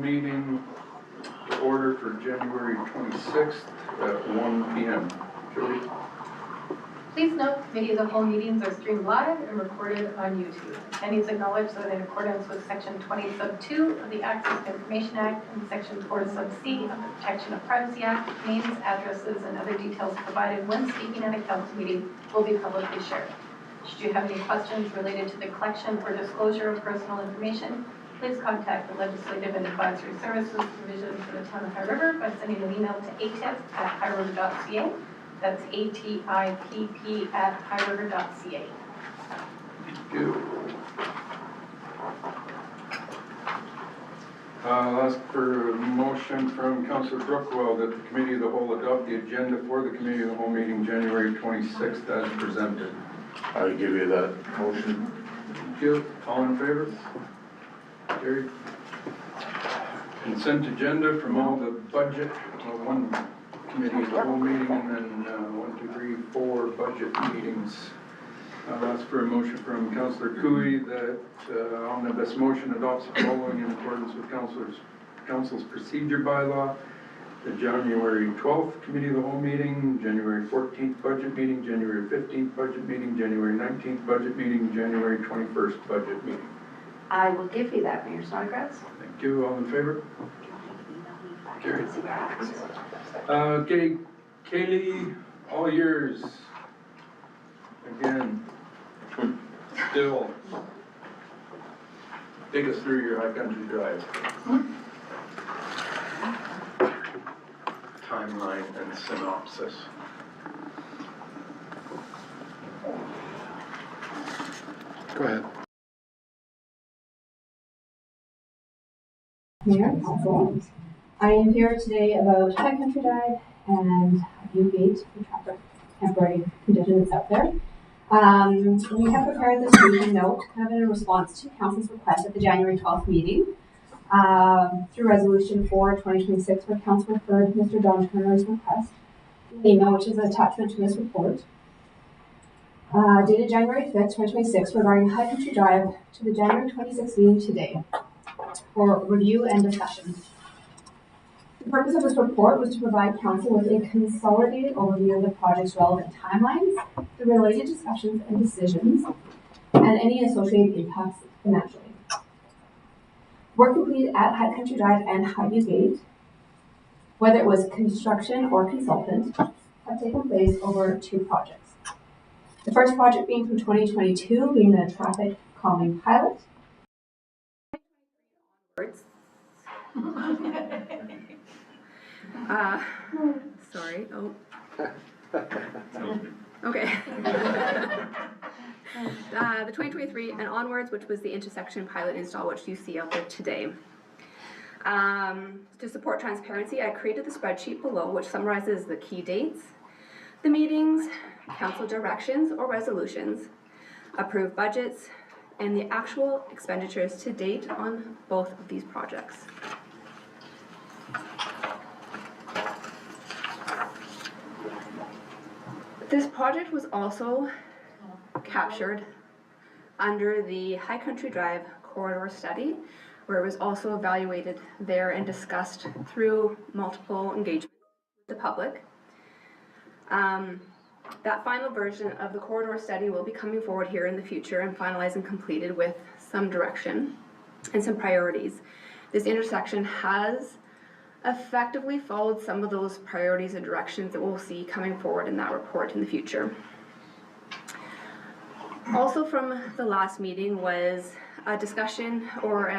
meeting to order for January 26th at 1 p.m. Jody? Please note, committee of the whole meetings are streamed live and recorded on YouTube. Attendees acknowledge that in accordance with Section 20 sub 2 of the Access to Information Act and Section 4 sub C of the Protection of Privacy Act, names, addresses, and other details provided when speaking at a council meeting will be publicly shared. Should you have any questions related to the collection or disclosure of personal information, please contact the Legislative and Advisory Services Division for the Town of High River by sending an email to atip@highriver.ca. That's ATIPP@highriver.ca. Thank you. I'll ask for a motion from Councillor Brookwell that the Committee of the Whole adopt the agenda for the Committee of the Whole meeting January 26th as presented. I'll give you that motion. Thank you. All in favor? Carried. Consent agenda from all the budget, one Committee of the Whole meeting, and then 1, 2, 3, 4 budget meetings. I'll ask for a motion from Councillor Cooey that omnibus motion adopts the following in accordance with Council's procedure bylaw: the January 12th Committee of the Whole meeting, January 14th budget meeting, January 15th budget meeting, January 19th budget meeting, January 21st budget meeting. I will give you that, Mayor Snodgrass. Thank you. All in favor? Carried. Okay, Kaylee, all yours. Again, still. Take us through your High Country Drive. Timeline and synopsis. Go ahead. Mayor, Council. I am here today about High Country Drive and U-Gate, the traffic temporary condition that's out there. We have prepared this meeting note kind of in response to Council's request at the January 12th meeting through Resolution 4/2026, where Council referred Mr. John Turner's request, email, which is an attachment to this report, dated January 5th, 2026, regarding High Country Drive to the January 26th meeting today for review and discussion. The purpose of this report was to provide Council with a consolidated overview of the project's relevant timelines, the related discussions and decisions, and any associated impacts financially. Work completed at High Country Drive and Highview Gate, whether it was construction or consultant, have taken place over 2 projects. The first project being from 2022, being the traffic calming pilot. Sorry. Oh. Okay. The 2023 and onwards, which was the intersection pilot install, which you see out there today. To support transparency, I created the spreadsheet below, which summarizes the key dates, the meetings, council directions or resolutions, approved budgets, and the actual expenditures to date on both of these projects. This project was also captured under the High Country Drive corridor study, where it was also evaluated there and discussed through multiple engagements with the public. That final version of the corridor study will be coming forward here in the future and finalized and completed with some direction and some priorities. This intersection has effectively followed some of those priorities and directions that we'll see coming forward in that report in the future. Also from the last meeting was a discussion or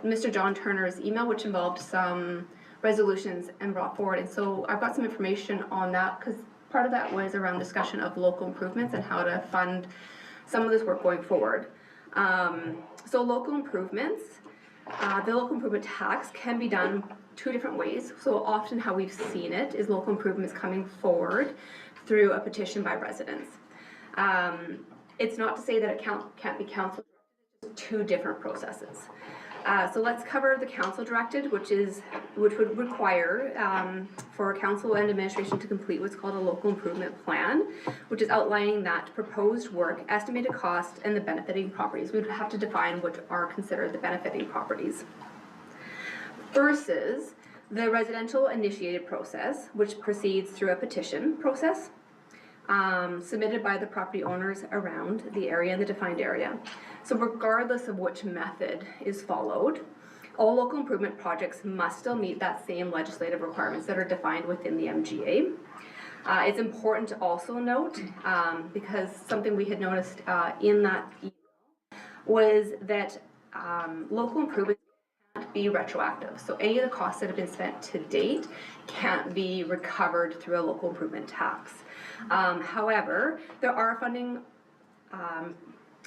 Mr. John Turner's email, which involved some resolutions and brought forward. And so I've got some information on that because part of that was around discussion of local improvements and how to fund some of this work going forward. So local improvements, the local improvement tax can be done 2 different ways. So often how we've seen it is local improvements coming forward through a petition by residents. It's not to say that it can't be council directed, it's 2 different processes. So let's cover the council directed, which would require for council and administration to complete what's called a local improvement plan, which is outlining that proposed work, estimated cost, and the benefiting properties. We would have to define what are considered the benefiting properties. versus the residential initiated process, which proceeds through a petition process submitted by the property owners around the area and the defined area. So regardless of which method is followed, all local improvement projects must still meet that same legislative requirements that are defined within the MGA. It's important to also note, because something we had noticed in that email was that local improvements can't be retroactive. So any of the costs that have been spent to date can't be recovered through a local improvement tax. However, there are funding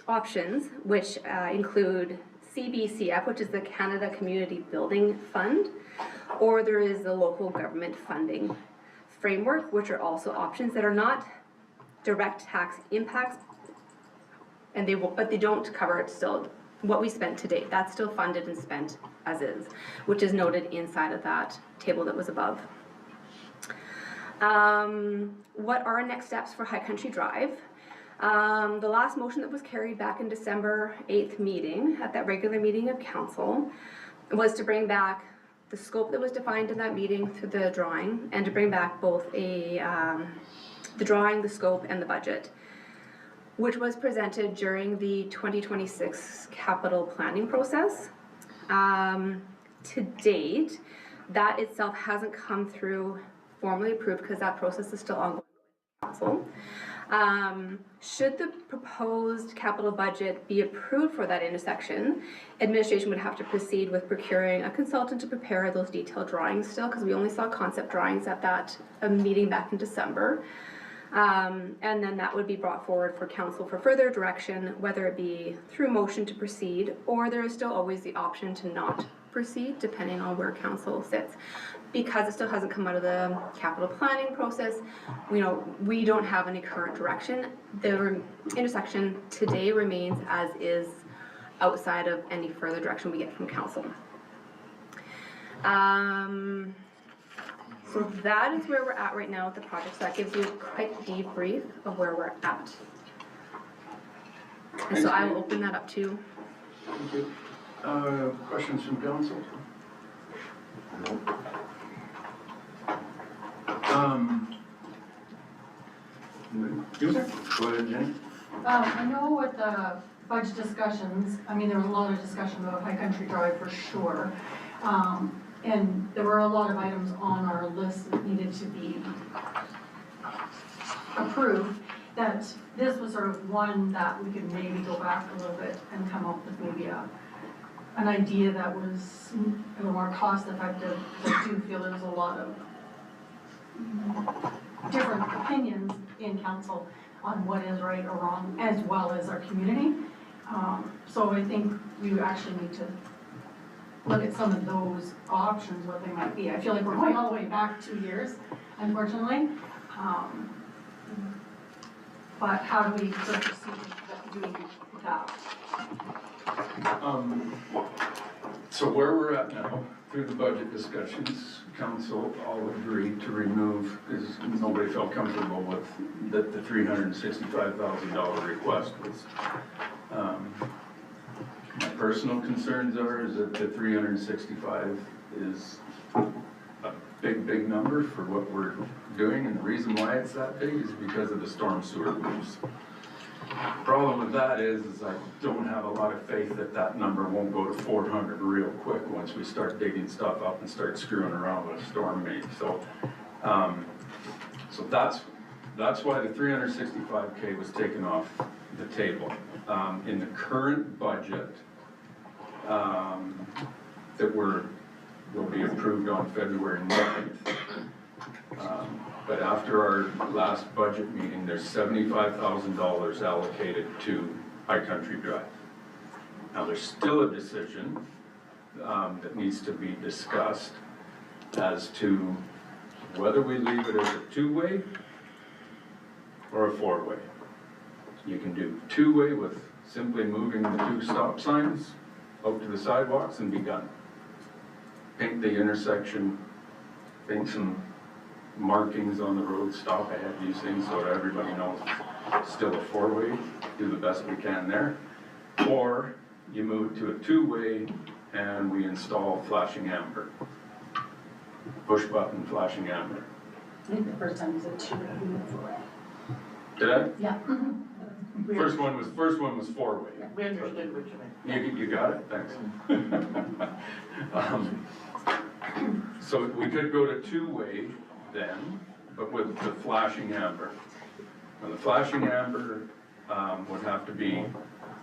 options which include CBCF, which is the Canada Community Building Fund, or there is the local government funding framework, which are also options that are not direct tax impacts, and but they don't cover it still what we spent to date. That's still funded and spent as is, which is noted inside of that table that was above. What are next steps for High Country Drive? The last motion that was carried back in December 8th meeting, at that regular meeting of council, was to bring back the scope that was defined in that meeting through the drawing, and to bring back both the drawing, the scope, and the budget, which was presented during the 2026 capital planning process. To date, that itself hasn't come through formally approved because that process is still ongoing with council. Should the proposed capital budget be approved for that intersection, administration would have to proceed with procuring a consultant to prepare those detailed drawings still, because we only saw concept drawings at that meeting back in December. And then that would be brought forward for council for further direction, whether it be through motion to proceed, or there is still always the option to not proceed, depending on where council sits. Because it still hasn't come out of the capital planning process, we don't have any current direction. The intersection today remains as is, outside of any further direction we get from council. So that is where we're at right now with the project. So that gives you a quick debrief of where we're at. And so I will open that up to. Thank you. Questions from council? Go ahead, Jenny. I know with the budget discussions, there was a lot of discussion about High Country Drive for sure. And there were a lot of items on our list that needed to be approved, that this was sort of one that we could maybe go back a little bit and come up with maybe an idea that was a little more cost effective. I do feel there's a lot of different opinions in council on what is right or wrong, as well as our community. So I think we actually need to look at some of those options, what they might be. I feel like we're going all the way back 2 years, unfortunately. But how do we sort of proceed with doing that? So where we're at now, through the budget discussions, council all agreed to remove, because nobody felt comfortable with that the $365,000 request was. My personal concerns is that the 365 is a big number for what we're doing, and the reason why it's that big is because of the storm sewer moves. Problem with that is I don't have a lot of faith that that number won't go to 400 real quick once we start digging stuff up and start screwing around with storm main. So, so that's why the 365K was taken off the table. In the current budget that will be approved on February 9th. But after our last budget meeting, there's $75,000 allocated to High Country Drive. Now there's still a decision that needs to be discussed as to whether we leave it as a two-way or a four-way. You can do two-way with simply moving the two stop signs out to the sidewalks and be done. Paint the intersection, paint some markings on the road, stop ahead, these things, so that everybody knows it's still a four-way, do the best we can there. Or you move to a two-way and we install flashing amber. Push button flashing amber. I think the first time you said 2, we went for it. Did I? Yeah. First one was 4-way. We understood what you meant. You got it, thanks. So we could go to 2-way then, but with the flashing amber. And the flashing amber would have to be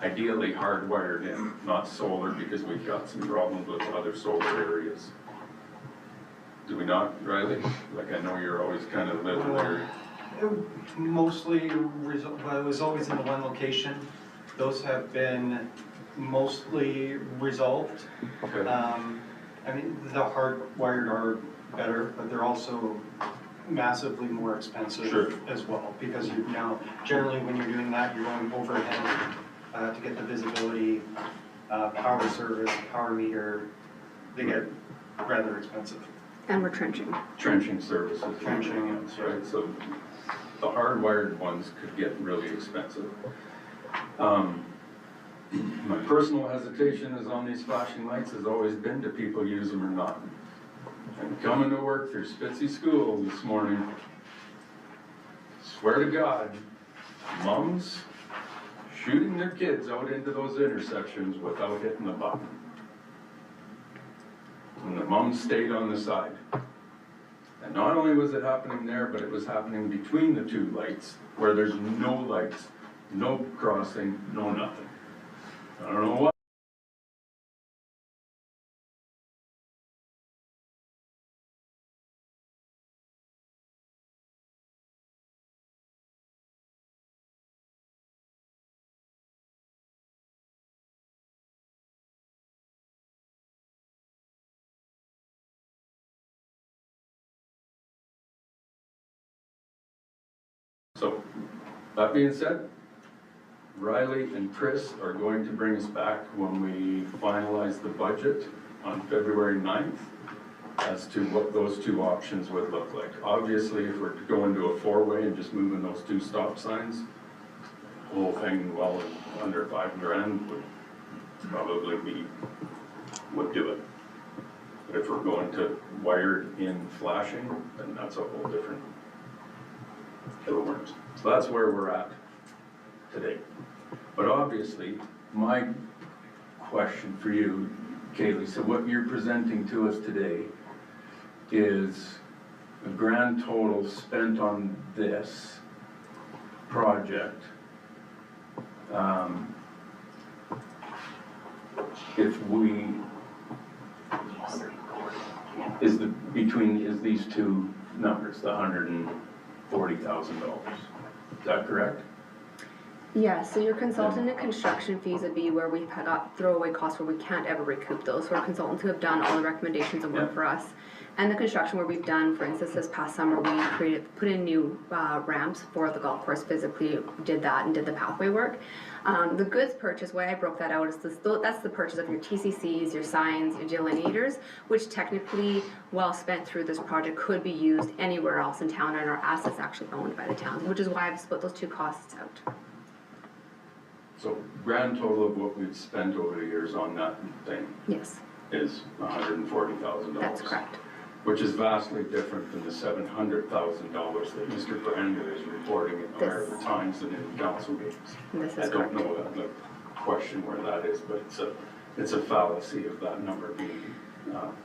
ideally hardwired in, not solar, because we've got some problems with other solar areas. Do we not, Riley? Like, I know you're always kind of little leery. Mostly, well, it was always in the one location. Those have been mostly resolved. Okay. I mean, the hardwired are better, but they're also massively more expensive Sure. as well, because you now, generally when you're doing that, you're going overhead to get the visibility, power service, power meter, they get rather expensive. And we're trenching. Trenching services. Trenching. That's right, so the hardwired ones could get really expensive. My personal hesitation is on these flashing lights has always been, do people use them or not? And coming to work through Spitzy School this morning, swear to God, moms shooting their kids out into those intersections without hitting the button. And the moms stayed on the side. And not only was it happening there, but it was happening between the two lights, where there's no lights, no crossing, no nothing. I don't know what. So, that being said, Riley and Chris are going to bring us back when we finalize the budget on February 9th as to what those two options would look like. Obviously, if we're going to a 4-way and just moving those 2 stop signs, the whole thing well under $5,000 would probably would do it. But if we're going to wired in flashing, then that's a whole different works. So that's where we're at today. But obviously, my question for you, Kaylee, so what you're presenting to us today is a grand total spent on this project. If we, is these two numbers, the $140,000. Is that correct? Yeah, so your consultant and construction fees would be where we've got throwaway costs where we can't ever recoup those. So our consultants who have done all the recommendations and work for us. And the construction where we've done, for instance, this past summer, we put in new ramps for the golf course, physically did that and did the pathway work. The goods purchase, way I broke that out is that's the purchase of your TCCs, your signs, your delineators, which technically, well spent through this project, could be used anywhere else in town, and our assets actually owned by the town, which is why I've split those two costs out. So grand total of what we've spent over the years on that thing Yes, is $140,000. that's correct. Which is vastly different than the $700,000 that Mr. Brander is reporting in the Harbor Times and in council meetings. This is I don't correct. know the question where that is, but it's a fallacy of that number being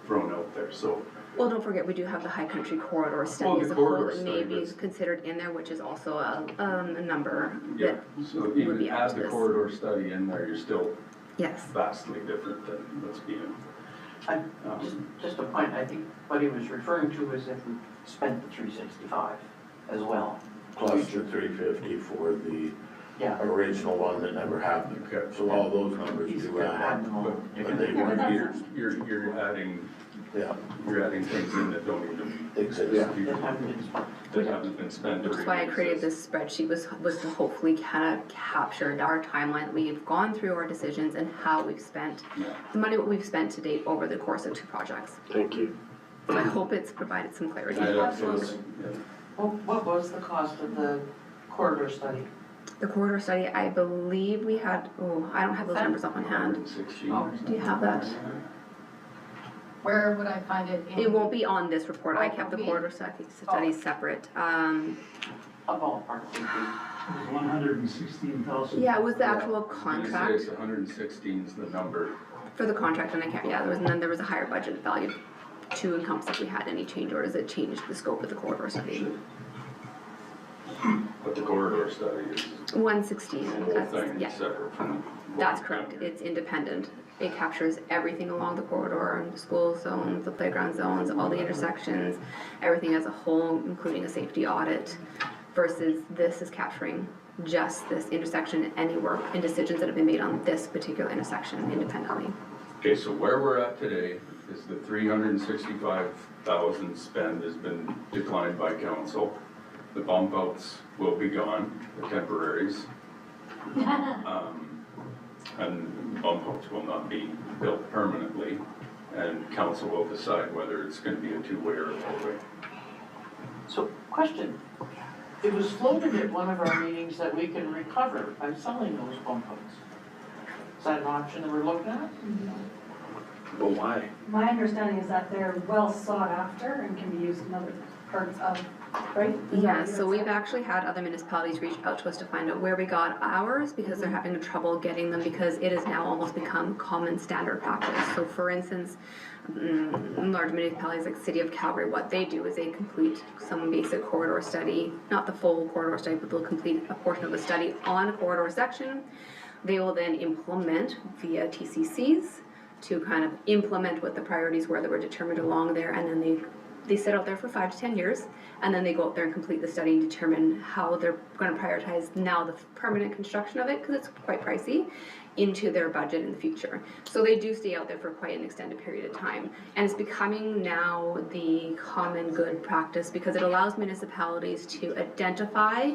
thrown out there. So, Well, don't forget, we do have the High Country Corridor study Well, as the a whole corridor that may study, be but- considered in there, which is also a number yeah, that so would even be add added to the this. corridor study in there, you're still Yes. vastly different than what's being. Just a point, I think what he was referring to is if we spent the 365 as well. Plus the 350 for the Yeah. original one that never happened. Okay. So all those numbers He's do add add up. them all. But they weren't here. You're adding things in that don't even Exist. That haven't been spent. that haven't been spent. or Which is why I even created exist. this spreadsheet was to hopefully kind of capture our timeline that we've gone through our decisions and how we've spent Yeah. the money what we've spent to date over the course of 2 projects. Thank you. So I hope it's provided some clarity. Absolutely. What was the cost of the corridor study? The corridor study, I believe we had, I don't have those numbers up on hand. 116 Oh. or something. Do you have that? Where would I find it in? It won't be on this report, I Oh, kept the me? corridor studies separate. A ballpark thinking. 116,000. Yeah, it was the actual I'm gonna say contract, it's 116 is the number. for the contract, and I can't, yeah, and then there was a higher budget value to encompass if we had any change orders that changed the scope of the corridor study. But the corridor study is 116, the whole that's, thing yeah, separate from. that's correct, it's independent. It captures everything along the corridor, the school zones, the playground zones, all the intersections, everything as a whole, including a safety audit, versus this is capturing just this intersection and any work and decisions that have been made on this particular intersection independently. Okay, so where we're at today is the 365,000 spend has been declined by council. The bump outs will be gone, the temporaries. And bump outs will not be built permanently, and council will decide whether it's gonna be a two-way or a four-way. So, question, it was floated at one of our meetings that we can recover by selling those bump outs. Is that an option that we're looking at? Well, why? My understanding is that they're well sought after and can be used in other parts of, right? Yeah, so we've actually had other municipalities reach out to us to find out where we got ours, because they're having trouble getting them, because it has now almost become common standard practice. So for instance, large municipalities like City of Calgary, what they do is they complete some basic corridor study, not the full corridor study, but they'll complete a portion of the study on a corridor section. They will then implement via TCCs to kind of implement what the priorities were that were determined along there, and then they sit out there for 5 to 10 years, and then they go out there and complete the study and determine how they're going to prioritize now the permanent construction of it, because it's quite pricey, into their budget in the future. So they do stay out there for quite an extended period of time, and it's becoming now the common good practice, because it allows municipalities to identify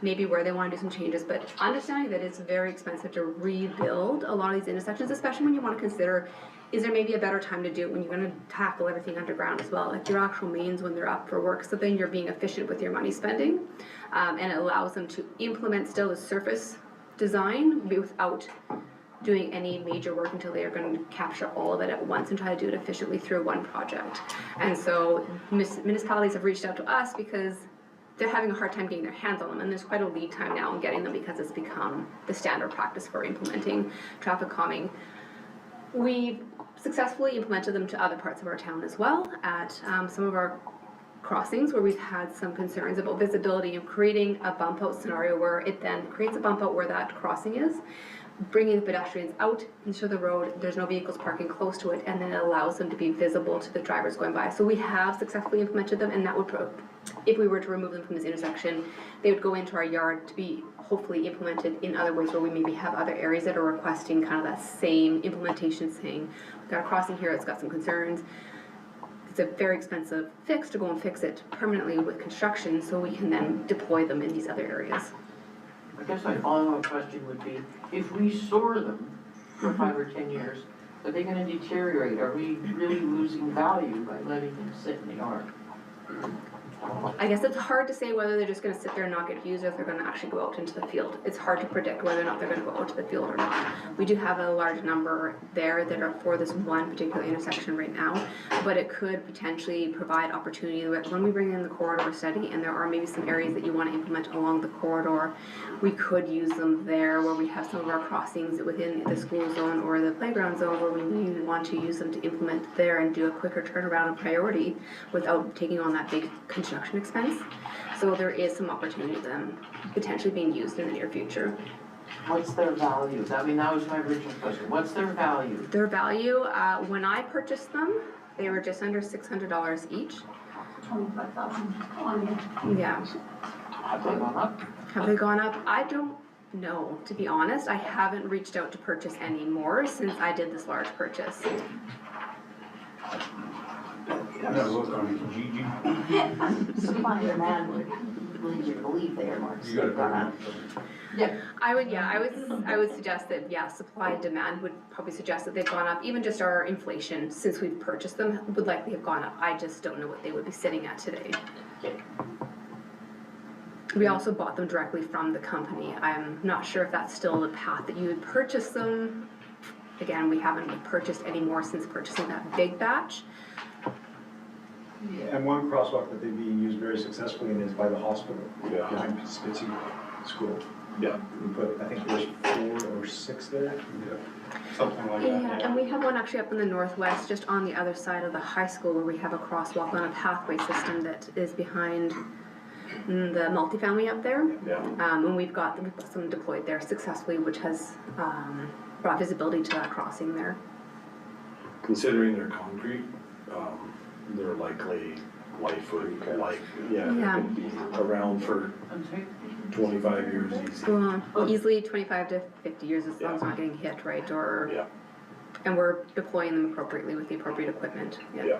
maybe where they want to do some changes, but understanding that it's very expensive to rebuild a lot of these intersections, especially when you want to consider, is there maybe a better time to do it when you're going to tackle everything underground as well, like your actual mains when they're up for work, so then you're being efficient with your money spending, and it allows them to implement still the surface design without doing any major work until they are going to capture all of it at once and try to do it efficiently through one project. And so municipalities have reached out to us because they're having a hard time getting their hands on them, and there's quite a lead time now in getting them because it's become the standard practice for implementing traffic calming. We've successfully implemented them to other parts of our town as well, at some of our crossings where we've had some concerns about visibility and creating a bump out scenario where it then creates a bump out where that crossing is, bringing the pedestrians out into the road, there's no vehicles parking close to it, and then it allows them to be visible to the drivers going by. So we have successfully implemented them, and that would, if we were to remove them from this intersection, they would go into our yard to be hopefully implemented in other ways where we maybe have other areas that are requesting kind of that same implementation, saying, we've got a crossing here, it's got some concerns. It's a very expensive fix to go and fix it permanently with construction, so we can then deploy them in these other areas. I guess my follow-up question would be, if we store them for 5 or 10 years, are they gonna deteriorate? Are we really losing value by letting them sit in the yard? I guess it's hard to say whether they're just gonna sit there and not get used, or if they're gonna actually go out into the field. It's hard to predict whether or not they're gonna go out to the field or not. We do have a large number there that are for this one particular intersection right now, but it could potentially provide opportunity when we bring in the corridor study, and there are maybe some areas that you wanna implement along the corridor. We could use them there where we have some of our crossings within the school zone or the playground zone where we maybe want to use them to implement there and do a quicker turnaround and priority without taking on that big construction expense. So there is some opportunity to them potentially being used in the near future. What's their value? I mean, that was my original question. What's their value? Their value, when I purchased them, they were just under $600 each. 25,000 on Yeah. Have they gone up? Have they gone up? I don't know, to be honest. I haven't reached out to purchase any more since I did this large purchase. Yeah, look on Gigi. Supply and demand would lead you to believe they are more You gotta gone up. I would suggest that, yeah, supply and demand would probably suggest that they've gone up. Even just our inflation since we've purchased them would likely have gone up. I just don't know what they would be sitting at today. Okay. We also bought them directly from the company. I'm not sure if that's still the path that you would purchase them again, we haven't purchased any more since purchasing that big batch. And one crosswalk that they're being used very successfully in is by the hospital, Yeah. behind Spitzy School. Yeah. We put, I think there's 4 or 6 there, something like that. Yeah, and we have one actually up in the northwest, just on the other side of the high school, where we have a crosswalk on a pathway system that is behind the multifamily up there. Yeah. And we've got some deployed there successfully, which has brought visibility to that crossing there. Considering they're concrete, they're likely Yeah. they could be around for 25 years easy. Easily 25 to 50 years as long as we're not getting hit, right? Or Yeah. and we're deploying them appropriately with the appropriate equipment. Yeah.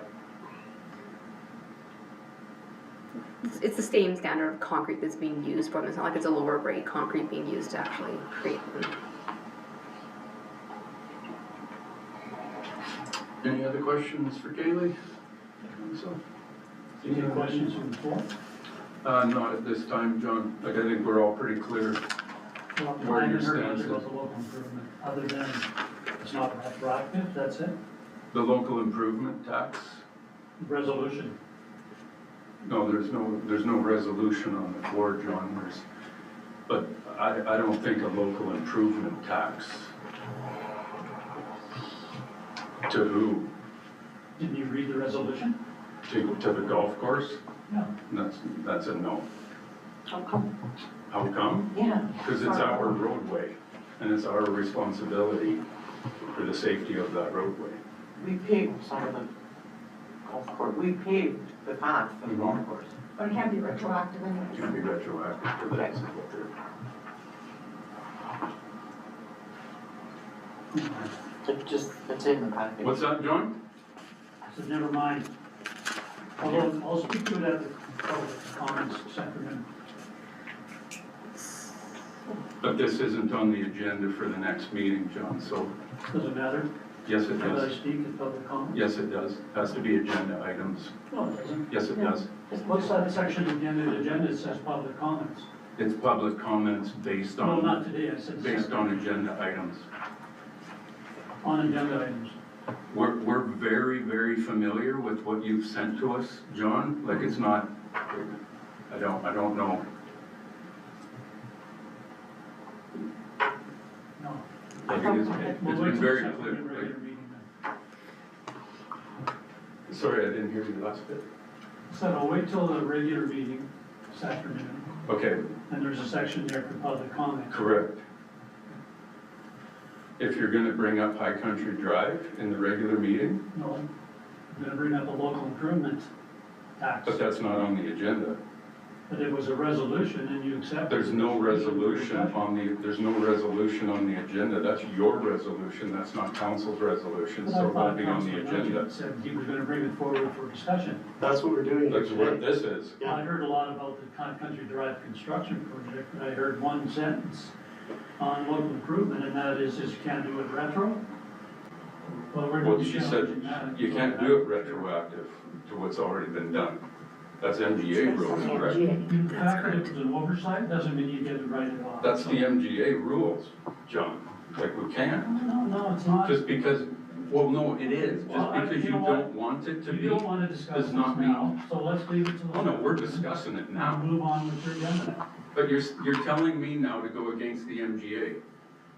It's the same standard of concrete that's being used for them. It's not like it's a lower grade concrete being used to actually create them. Any other questions for Kaylee? Any questions from the floor? Not at this time, John. Like, I think we're all pretty clear. Well, Where I your haven't heard stance much is. about the local improvement, other than it's not retroactive, that's it? The local improvement tax? Resolution. No, there's no resolution on the floor, John. But I don't think a local improvement tax. To who? Didn't you read the resolution? To the golf course? No. That's a no. How come? How come? Yeah. Because it's our roadway, and it's our responsibility for the safety of that roadway. We paved some of the golf course, we paved the path for the golf course. But it can't be retroactive It anyway. can be retroactive to that, is what they're. It's in the package. What's that, John? So never mind. Although, I'll speak to it at the public comments this afternoon. But this isn't on the agenda for the next meeting, John, so Does it matter? yes, it Should I does. speak at public comments? Yes, it does. Has to be agenda items. No, it doesn't. Yes, it does. What's that section at the end of the agenda that says public comments? It's public comments based No, not on, today, I said based on agenda items. on agenda items. We're very, very familiar with what you've sent to us, John. Like, it's not, I don't know. No. Like, Okay, we'll it's wait been till very the clear. second regular meeting then. Sorry, I didn't hear you last bit. So I'll wait till the regular meeting this afternoon, Okay, and there's a section there for public comment. correct. If you're gonna bring up High Country Drive in the regular meeting, No, I'm gonna bring up a local improvement tax, but that's not on the agenda. but it was a resolution and you accepted. There's no resolution there's no resolution on the agenda. That's your resolution, that's not council's resolution, But so I it won't thought be on the Councilor agenda. Nugent said he was gonna bring it forward for discussion. That's what we're doing That's what this is. I heard a lot about the Country Drive construction project, but I heard one sentence on local improvement, and that is you can't do it retro. Well, we're Well, gonna be she said challenging that. you can't do it retroactive to what's already been done. That's MGA rules, correct? The fact that it was an oversight doesn't mean you get to write it off. That's the MGA rules, John. Like, we can't. No, it's not. Just because, well, no, it is. Just Well, because you you know what? don't want it to be. You don't wanna discuss does this not mean- now, so let's leave it to the. Oh, no, we're discussing it now. Move on with your agenda. But you're telling me now to go against the MGA,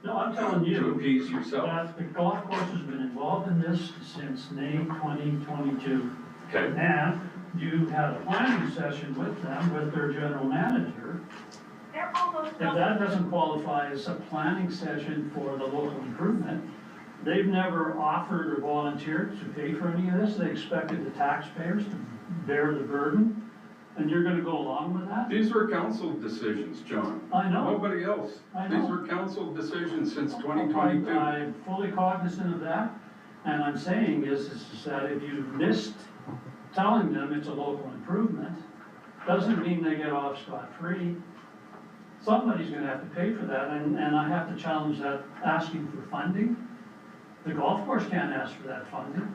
No, I'm telling to you, appease yourself. that the golf course has been involved in this since May 2022. Okay, And you had a planning session with them, with their general manager. If that doesn't qualify as a planning session for the local improvement, they've never offered or volunteered to pay for any of this. They expected the taxpayers to bear the burden, and you're gonna go along with that? these were council decisions, John. I know. Nobody else. I These know. were council decisions since 2022. I'm fully cognizant of that, and I'm saying is that if you missed telling them it's a local improvement, doesn't mean they get off scot-free. Somebody's gonna have to pay for that, and I have to challenge that, asking for funding. The golf course can't ask for that funding,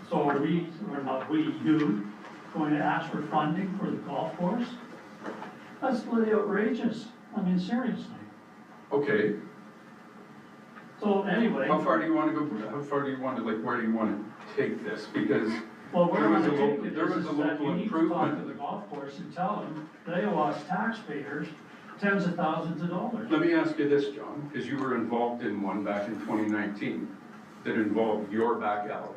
so are we, or not we, you, going to ask for funding for the golf course? That's really outrageous, I mean, seriously. Okay, So So anyway, How far do you wanna go, how far do you wanna, like, where do you wanna take this? Because well, where there was I'm a gonna local- take it there was is a that local you need to talk to improvement. the golf course and tell them they owe us taxpayers tens of thousands of dollars. let me ask you this, John, because you were involved in one back in 2019 that involved your back alley,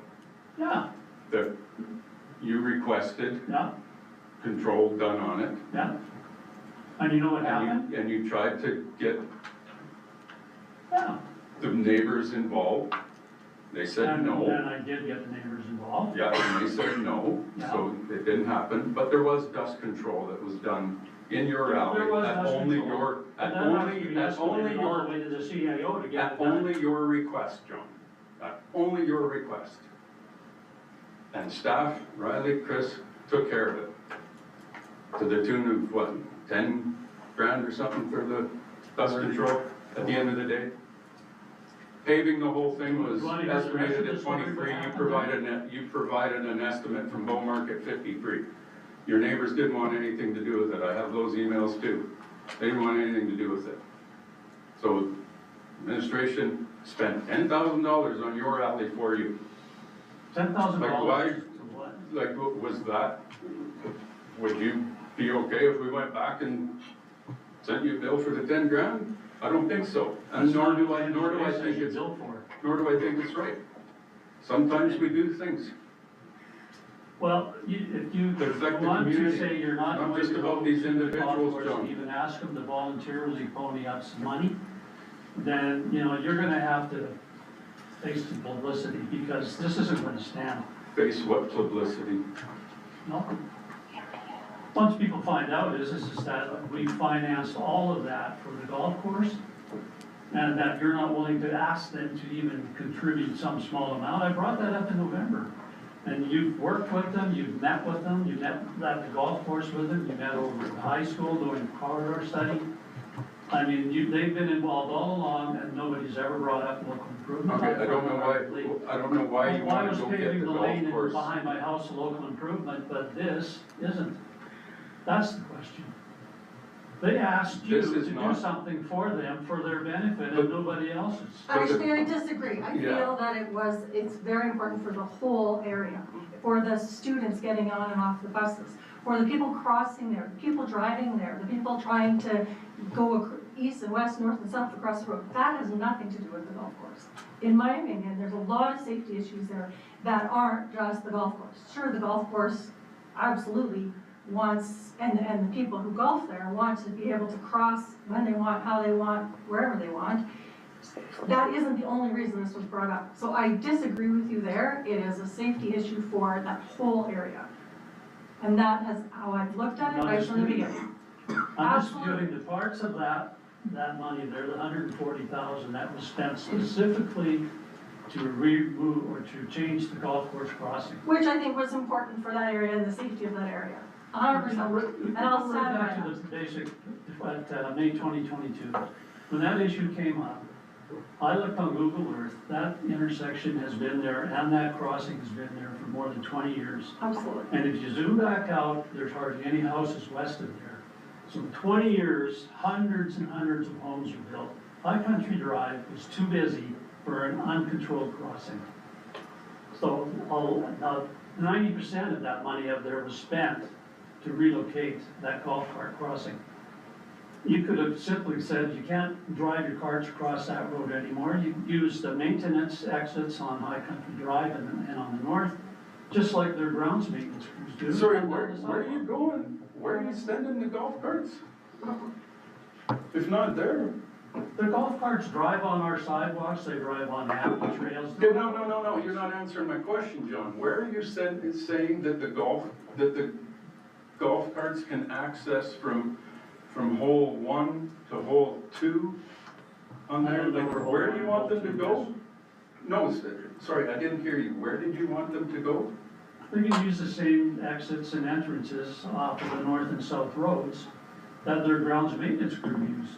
Yeah, that you requested yeah, control done on it. yeah. And you know what happened? And you tried to get Yeah. the neighbors involved. They said And no. I did get the neighbors involved. Yeah, and they said no, so it didn't happen. But there was dust control that was done in your alley. There was At dust only control. your, And at that has to only, be at only escalated all the your, way to the CIO to get at it done. only your request, John. At only your request. And staff, Riley, Chris, took care of it. To the tune of what, 10 grand or something for the dust control at the end of the day? Paving the whole thing was estimated at 23, you provided an estimate from Beaumark at 53. Your neighbors didn't want anything to do with it, I have those emails too. They didn't want anything to do with it. So administration spent $10,000 on your alley for you. $10,000 Like why, to what? like was that, would you be okay if we went back and sent you a bill for the 10 grand? I don't think so, and nor do I think it's, Bill for it. nor do I think it's right. Sometimes we do things. Well, if you That affect the want to community. say you're not Not going just to about go these to the golf individuals, course John. and even ask them to voluntarily pony up some money, then, you know, you're gonna have to face the publicity, because this isn't gonna stand. Face what publicity? No. Once people find out is that we financed all of that for the golf course, and that you're not willing to ask them to even contribute some small amount. I brought that up in November. And you've worked with them, you've met with them, you met at the golf course with them, you met over at the high school doing corridor study. I mean, they've been involved all along, and nobody's ever brought up local improvement. Okay, I don't know why you Why want was to go get paving the the golf lane course. behind my house a local improvement, but this isn't? That's the question. They asked you This to is do not- something for them, for their benefit, But- and nobody else's. Actually, I disagree. I Yeah. feel that it's very important for the whole area, for the students getting on and off the buses, for the people crossing there, the people driving there, the people trying to go east and west, north and south across the road. That has nothing to do with the golf course. In my opinion, there's a lot of safety issues there that aren't just the golf course. Sure, the golf course absolutely wants, and the people who golf there want to be able to cross when they want, how they want, wherever they want. That isn't the only reason this was brought up. So I disagree with you there. It is a safety issue for that whole area. And that is how I've looked at it right from the beginning. I'm disputing the parts of that money there, the $140,000, that was spent specifically to remove or to change the golf course crossing. Which I think was important for that area and the safety of that area. 100%. And I'll stand by Back that. to the basic, May 2022, when that issue came up, I looked on Google Earth, that intersection has been there and that crossing has been there for more than 20 years. Absolutely. And if you zoom back out, there's hardly any houses west of there. So in 20 years, hundreds and hundreds of homes were built. High Country Drive was too busy for an uncontrolled crossing. So now 90% of that money up there was spent to relocate that golf cart crossing. You could have simply said, you can't drive your carts across that road anymore. You use the maintenance exits on High Country Drive and on the north, just like their grounds maintenance crews do. Sorry, where are you going? Where are you sending the golf carts? If not there. The golf carts drive on our sidewalks, they drive on apple trails. No, you're not answering my question, John. Where are you saying that the golf carts can access from hole 1 to hole 2 on there? Like, where do you want them to go? No, sorry, I didn't hear you. Where did you want them to go? They can use the same exits and entrances off of the north and south roads that their grounds maintenance crew use.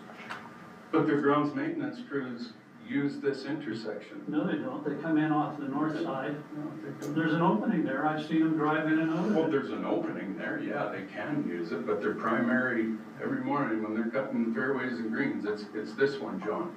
But the grounds maintenance crews use this intersection. No, they don't. They come in off the north side. There's an opening there. I've seen them drive in and out of Well, it. there's an opening there, yeah, they can use it, but their primary, every morning when they're cutting fairways and greens, it's this one, John.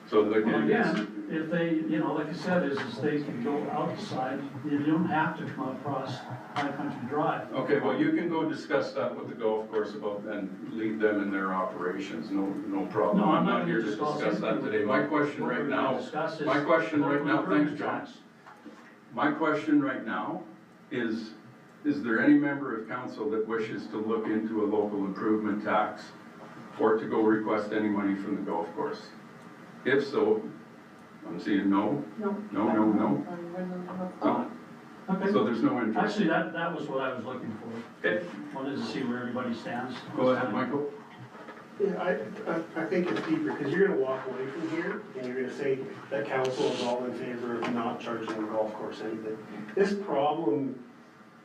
So the, Well, again, if they, like I said, is they can go outside, you don't have to come across High Country Drive. okay, well, you can go discuss that with the golf course about, and lead them in their operations, no problem. No, I'm not here to discuss that today. My question right now, thanks, John. My question right now is there any member of council that wishes to look into a local improvement tax or to go request any money from the golf course? If so, I'm seeing no. No. No. Okay. So there's no interest. Actually, that was what I was looking for. Okay. Wanted to see where everybody stands. Go ahead, Michael. Yeah, I think it's deeper, because you're gonna walk away from here, and you're gonna say that council is all in favor of not charging the golf course anything. This problem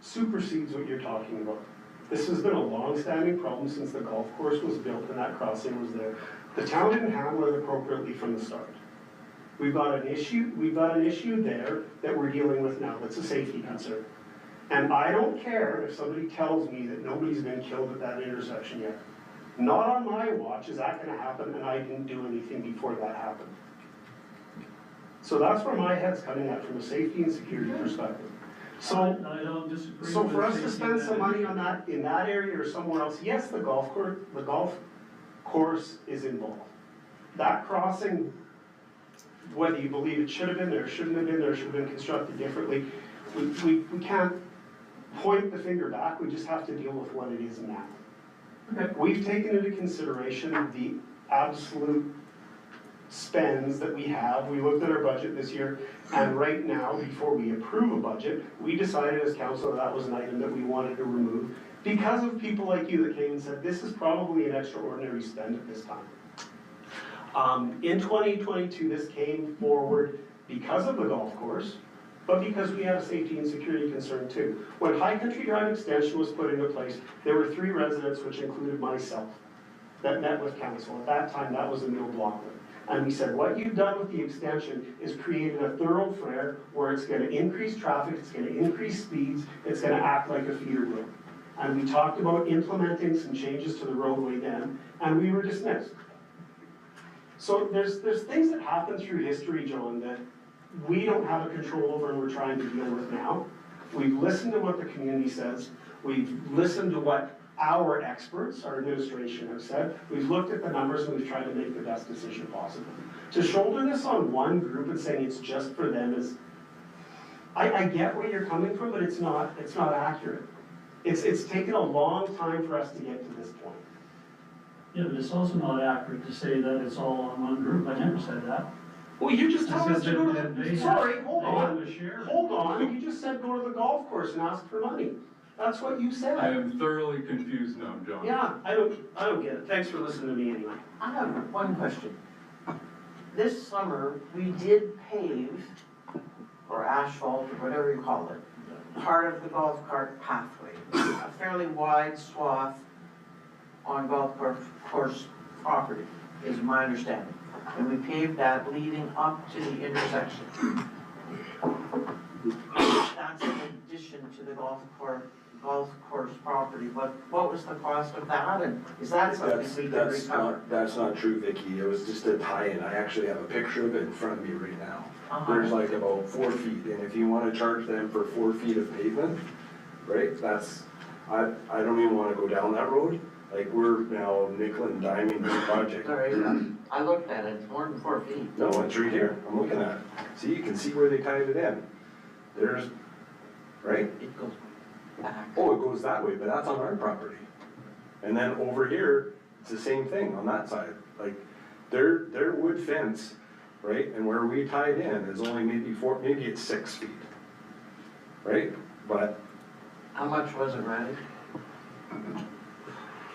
supersedes what you're talking about. This has been a long-standing problem since the golf course was built and that crossing was there. The town didn't handle it appropriately from the start. We've got an issue there that we're dealing with now, that's a safety concern. And I don't care if somebody tells me that nobody's been killed at that intersection yet. Not on my watch is that gonna happen, and I didn't do anything before that happened. So that's where my head's coming at from a safety and security perspective. So, I don't disagree. so with for us to safety spend some money issue. on that, in that area or somewhere else, yes, the golf course is involved. That crossing, whether you believe it should have been there, shouldn't have been there, should have been constructed differently, we can't point the finger back, we just have to deal with what it is now. Okay. We've taken into consideration the absolute spends that we have. We looked at our budget this year, and right now, before we approve a budget, we decided as council that was an item that we wanted to remove because of people like you that came and said, this is probably an extraordinary spend at this time. In 2022, this came forward because of the golf course, but because we had a safety and security concern too. When High Country Drive Extension was put into place, there were 3 residents, which included myself, that met with council. At that time, that was Emil Blockman. And we said, what you've done with the extension is created a thoroughfare where it's gonna increase traffic, it's gonna increase speeds, it's gonna act like a feeder road. And we talked about implementing some changes to the roadway then, and we were dismissed. So there's things that happen through history, John, that we don't have a control over and we're trying to deal with now. We've listened to what the community says. We've listened to what our experts, our administration have said. We've looked at the numbers and we've tried to make the best decision possible. To shoulder this on one group and saying it's just for them is, I get where you're coming from, but it's not accurate. It's taken a long time for us to get to this point. Yeah, but it's also not accurate to say that it's all on one group. I never said that. Well, you just told us to go to They- the, sorry, hold they on. have a share. Hold on, you just said go to the golf course and ask for money. That's what you I said. am thoroughly confused now, John. Yeah, I don't get it. Thanks for listening to me anyway. I have one question. This summer, we did pave, or asphalt, or whatever you call it, part of the golf cart pathway, a fairly wide swath on golf course property, is my understanding. And we paved that leading up to the intersection. That's in addition to the golf course property. What was the cost of that, and is that something we can recover? That's not true, Vicky. It was just a tie-in. I actually have a picture of it in front of me right now. There's like about 4 feet, and if you wanna charge them for 4 feet of pavement, right, that's, I don't even wanna go down that road. Like, we're now nickel and diming this project. Sorry, I looked at it, it's more than 4 feet. No, it's right here. I'm looking at it. See, you can see where they tied it in. There's, right? It goes back. Oh, it goes that way, but that's on our property. And then over here, it's the same thing on that side. Like, their wood fence, right, and where we tied in is only maybe it's 6 feet. Right? But How much was it, Randy?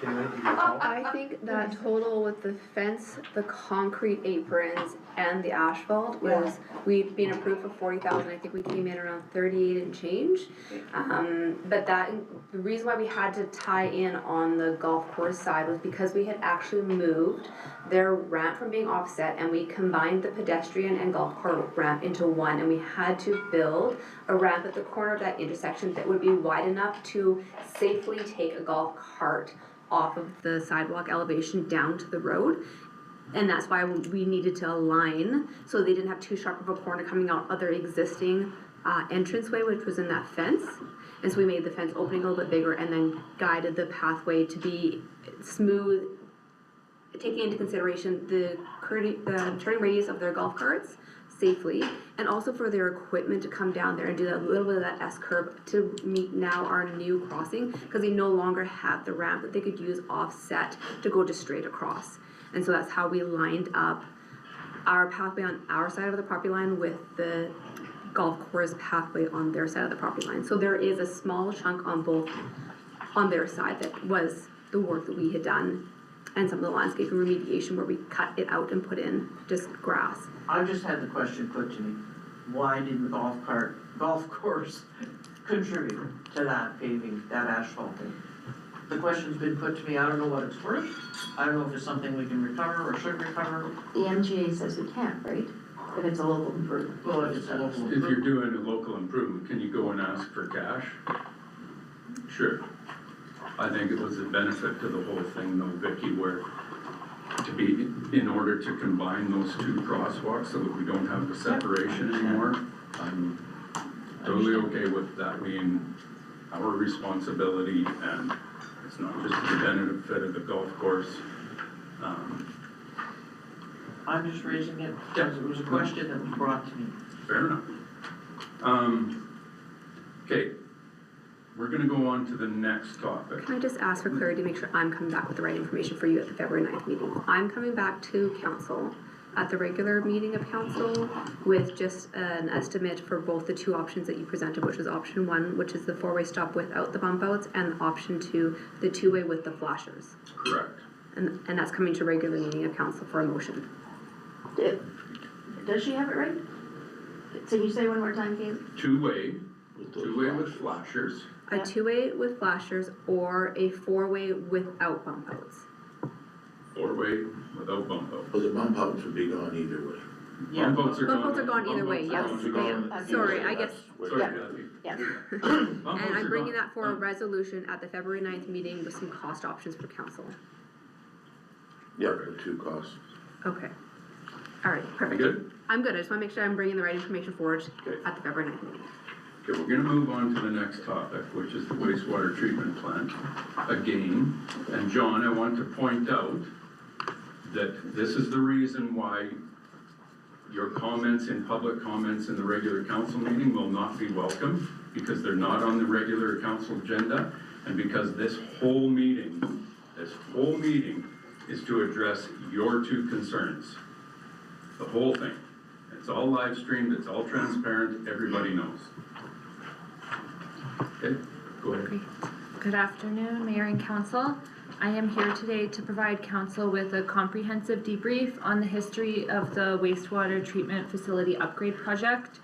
I think that total with the fence, the concrete aprons, and the asphalt was, we'd been approved for 40,000, I think we came in around 38 and change. But the reason why we had to tie in on the golf course side was because we had actually moved their ramp from being offset, and we combined the pedestrian and golf cart ramp into one, and we had to build a ramp at the corner of that intersection that would be wide enough to safely take a golf cart off of the sidewalk elevation down to the road. And that's why we needed to align, so they didn't have too sharp of a corner coming out of their existing entranceway, which was in that fence. And so we made the fence opening a little bit bigger and then guided the pathway to be smooth, taking into consideration the turning radius of their golf carts safely, and also for their equipment to come down there and do that little bit of that S-curve to meet now our new crossing, because they no longer have the ramp that they could use offset to go just straight across. And so that's how we lined up our pathway on our side of the property line with the golf course pathway on their side of the property line. So there is a small chunk on their side that was the work that we had done, and some of the landscaping remediation where we cut it out and put in just grass. I just had the question put to me, why didn't the golf course contribute to that paving, that asphalting? The question's been put to me, I don't know what it's worth, I don't know if it's something we can recover or should recover. The MGA says we can't, right? If it's a local improvement. Well, if it's a local If improvement. you're doing a local improvement, can you go and ask for cash? Sure. I think it was a benefit to the whole thing though, Vicky, where to be, in order to combine those two crosswalks so that we don't have the separation anymore, I'm totally okay with that being our responsibility, and it's not just the benefit of the golf course. I'm just raising it because it was a question that was brought to me. Fair enough. Okay, we're gonna go on to the next topic. Can I just ask for clarity to make sure I'm coming back with the right information for you at the February 9th meeting? I'm coming back to council at the regular meeting of council with just an estimate for both the two options that you presented, which was option 1, which is the 4-way stop without the bump outs, and option 2, the 2-way with the flashers. Correct. And that's coming to regular meeting of council for a motion. Does she have it right? So you say one more time, Kate? Two-way with flashers. A 2-way with flashers or a 4-way without bump outs. 4-way without bump outs. Well, the bump outs would be gone either way. Yeah. Bump outs are Bump gone. outs are gone either way, Bump outs yes. are gone. Yeah. Sorry, I guess. Sorry, Yeah. Kathy. Yes. Bump And outs I'm are bringing gone. that for a resolution at the February 9th meeting with some cost options for council. Yeah, the two costs. Okay. All right, You perfect. good? I'm good, I just wanna make sure I'm bringing the right information forward Okay. at the February 9th meeting. Okay, we're gonna move on to the next topic, which is the wastewater treatment plant. Again, and John, I want to point out that this is the reason why your comments in public comments in the regular council meeting will not be welcome, because they're not on the regular council agenda, and because this whole meeting is to address your two concerns. The whole thing. It's all live streamed, it's all transparent, everybody knows. Okay, go ahead. Great. Good afternoon, Mayor and Council. I am here today to provide Council with a comprehensive debrief on the history of the wastewater treatment facility upgrade project,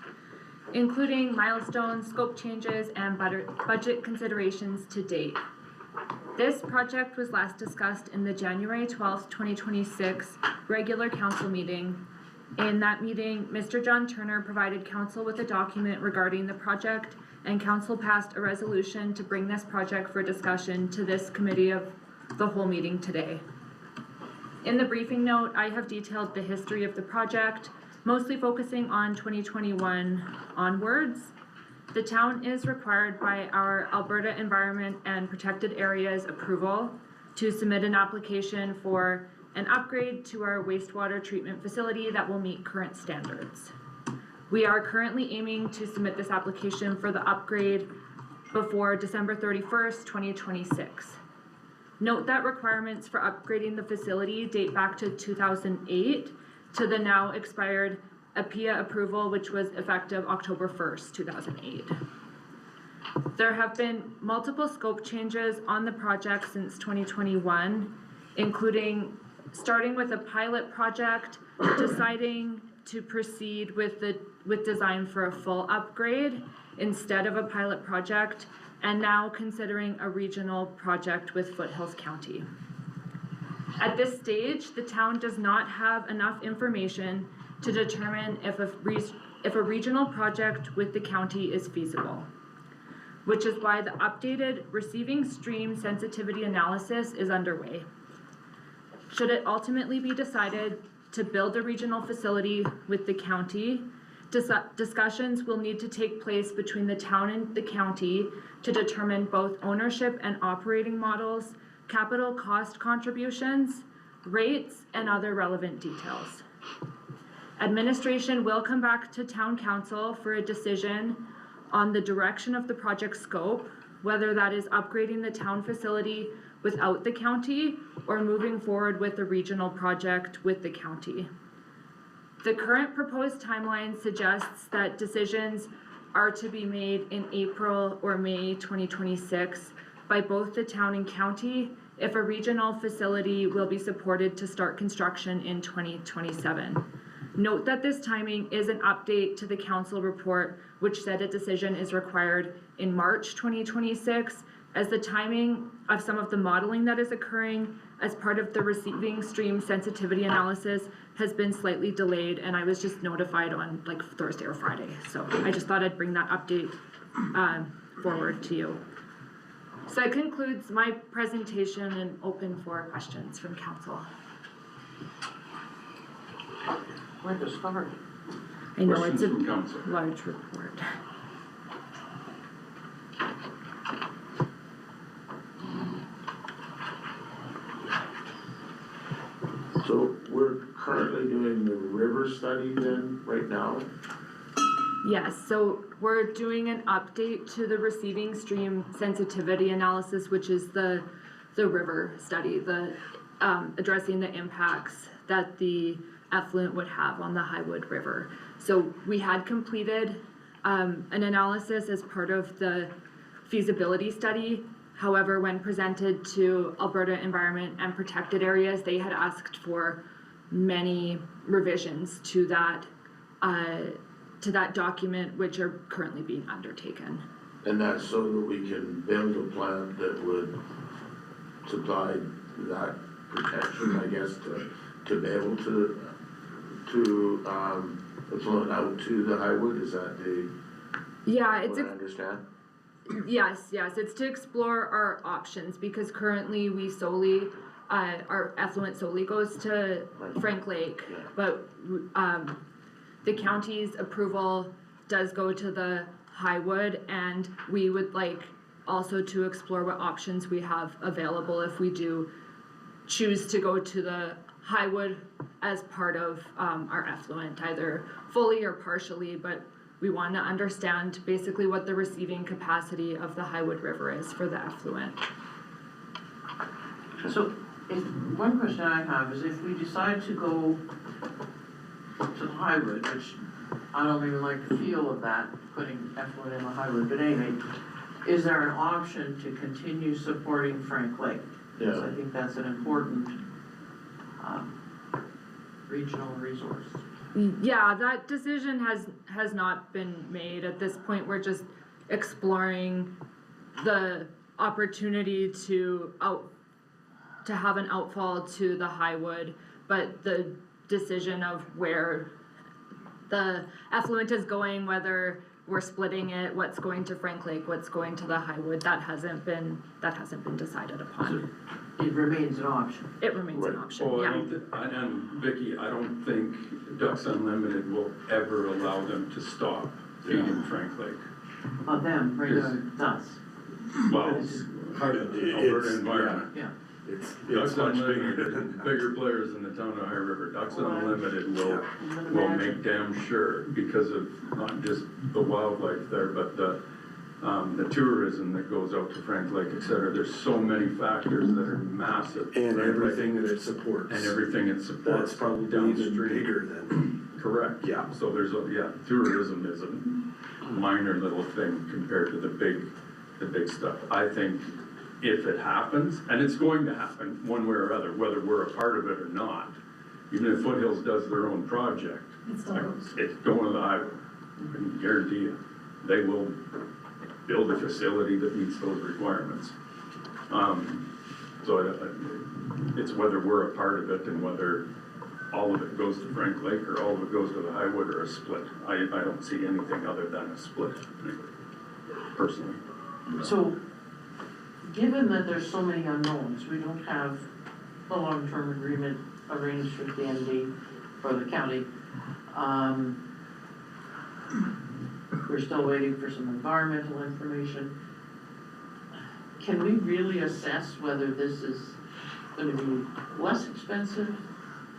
including milestones, scope changes, and budget considerations to date. This project was last discussed in the January 12th, 2026 regular council meeting. In that meeting, Mr. John Turner provided council with a document regarding the project, and council passed a resolution to bring this project for discussion to this committee of the whole meeting today. In the briefing note, I have detailed the history of the project, mostly focusing on 2021 onwards. The town is required by our Alberta Environment and Protected Areas approval to submit an application for an upgrade to our wastewater treatment facility that will meet current standards. We are currently aiming to submit this application for the upgrade before December 31st, 2026. Note that requirements for upgrading the facility date back to 2008 to the now expired APIA approval, which was effective October 1st, 2008. There have been multiple scope changes on the project since 2021, including starting with a pilot project, deciding to proceed with design for a full upgrade instead of a pilot project, and now considering a regional project with Foothills County. At this stage, the town does not have enough information to determine if a regional project with the county is feasible, which is why the updated receiving stream sensitivity analysis is underway. Should it ultimately be decided to build a regional facility with the county, discussions will need to take place between the town and the county to determine both ownership and operating models, capital cost contributions, rates, and other relevant details. Administration will come back to town council for a decision on the direction of the project scope, whether that is upgrading the town facility without the county or moving forward with a regional project with the county. The current proposed timeline suggests that decisions are to be made in April or May 2026 by both the town and county if a regional facility will be supported to start construction in 2027. Note that this timing is an update to the council report, which said a decision is required in March 2026, as the timing of some of the modeling that is occurring as part of the receiving stream sensitivity analysis has been slightly delayed, and I was just notified on like Thursday or Friday. So I just thought I'd bring that update forward to you. So that concludes my presentation and open for questions from council. Where to start? I know it's a Questions from council? large report. So we're currently doing the river study then, right now? Yes, so we're doing an update to the receiving stream sensitivity analysis, which is the river study, the addressing the impacts that the effluent would have on the Highwood River. So we had completed an analysis as part of the feasibility study. However, when presented to Alberta Environment and Protected Areas, they had asked for many revisions to that document, which are currently being undertaken. And that's so that we can build a plant that would supply that protection, I guess, to be able to float out to the Highwood, is that Yeah, it's what I understand? Yes, it's to explore our options, because currently we solely, our effluent solely goes to Frank Lake, Yeah. but the county's approval does go to the Highwood, and we would like also to explore what options we have available if we do choose to go to the Highwood as part of our effluent, either fully or partially, but we want to understand basically what the receiving capacity of the Highwood River is for the effluent. So, one question I have is if we decide to go to the Highwood, which I don't even like the feel of that, putting effluent in the Highwood, but anyway, is there an option to continue supporting Frank Lake? Because I think that's an important regional resource. Yeah, that decision has not been made. At this point, we're just exploring the opportunity to have an outfall to the Highwood, but the decision of where the effluent is going, whether we're splitting it, what's going to Frank Lake, what's going to the Highwood, that hasn't been decided upon. It remains an option. It remains an option, Well, yeah. and Vicky, I don't think Ducks Unlimited will ever allow them to stop feeding Frank Lake. Not them, regular us. Well, Alberta Environment. Yeah. It's Ducks much Unlimited, bigger than that. bigger players in the town of High River. Ducks Unlimited will Imagine. make damn sure, because of not just the wildlife there, but the tourism that goes out to Frank Lake, et cetera. There's so many factors that are massive. And Frank everything Lake, that it supports. and everything it supports. That's probably even bigger than, Correct. Yeah. So there's tourism is a minor little thing compared to the big stuff. I think if it happens, and it's going to happen one way or other, whether we're a part of it or not, even if Foothills does their own project, it's going to the highway. I can guarantee you, they will build a facility that meets those requirements. It's whether we're a part of it and whether all of it goes to Frank Lake or all of it goes to the Highwood or a split. I don't see anything other than a split, personally. So, given that there's so many unknowns, we don't have the long-term agreement arranged with the MD for the county. We're still waiting for some environmental information. Can we really assess whether this is gonna be less expensive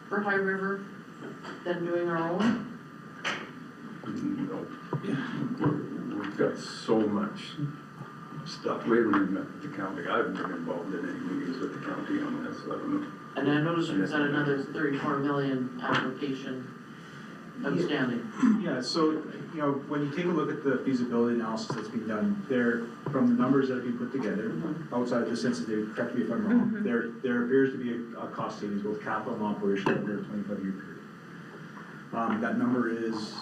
for High River than doing our own? No. We've got so much stuff. We haven't even met with the county. I haven't been involved in any meetings with the county on this. I don't know. And I noticed we've got another 34 million application outstanding. Yeah, so, you know, when you take a look at the feasibility analysis that's being done, there, from the numbers that have been put together, outside of the sensitivity, correct me if I'm wrong, there appears to be a cost savings, both capital and operational, over a 25-year period. That number is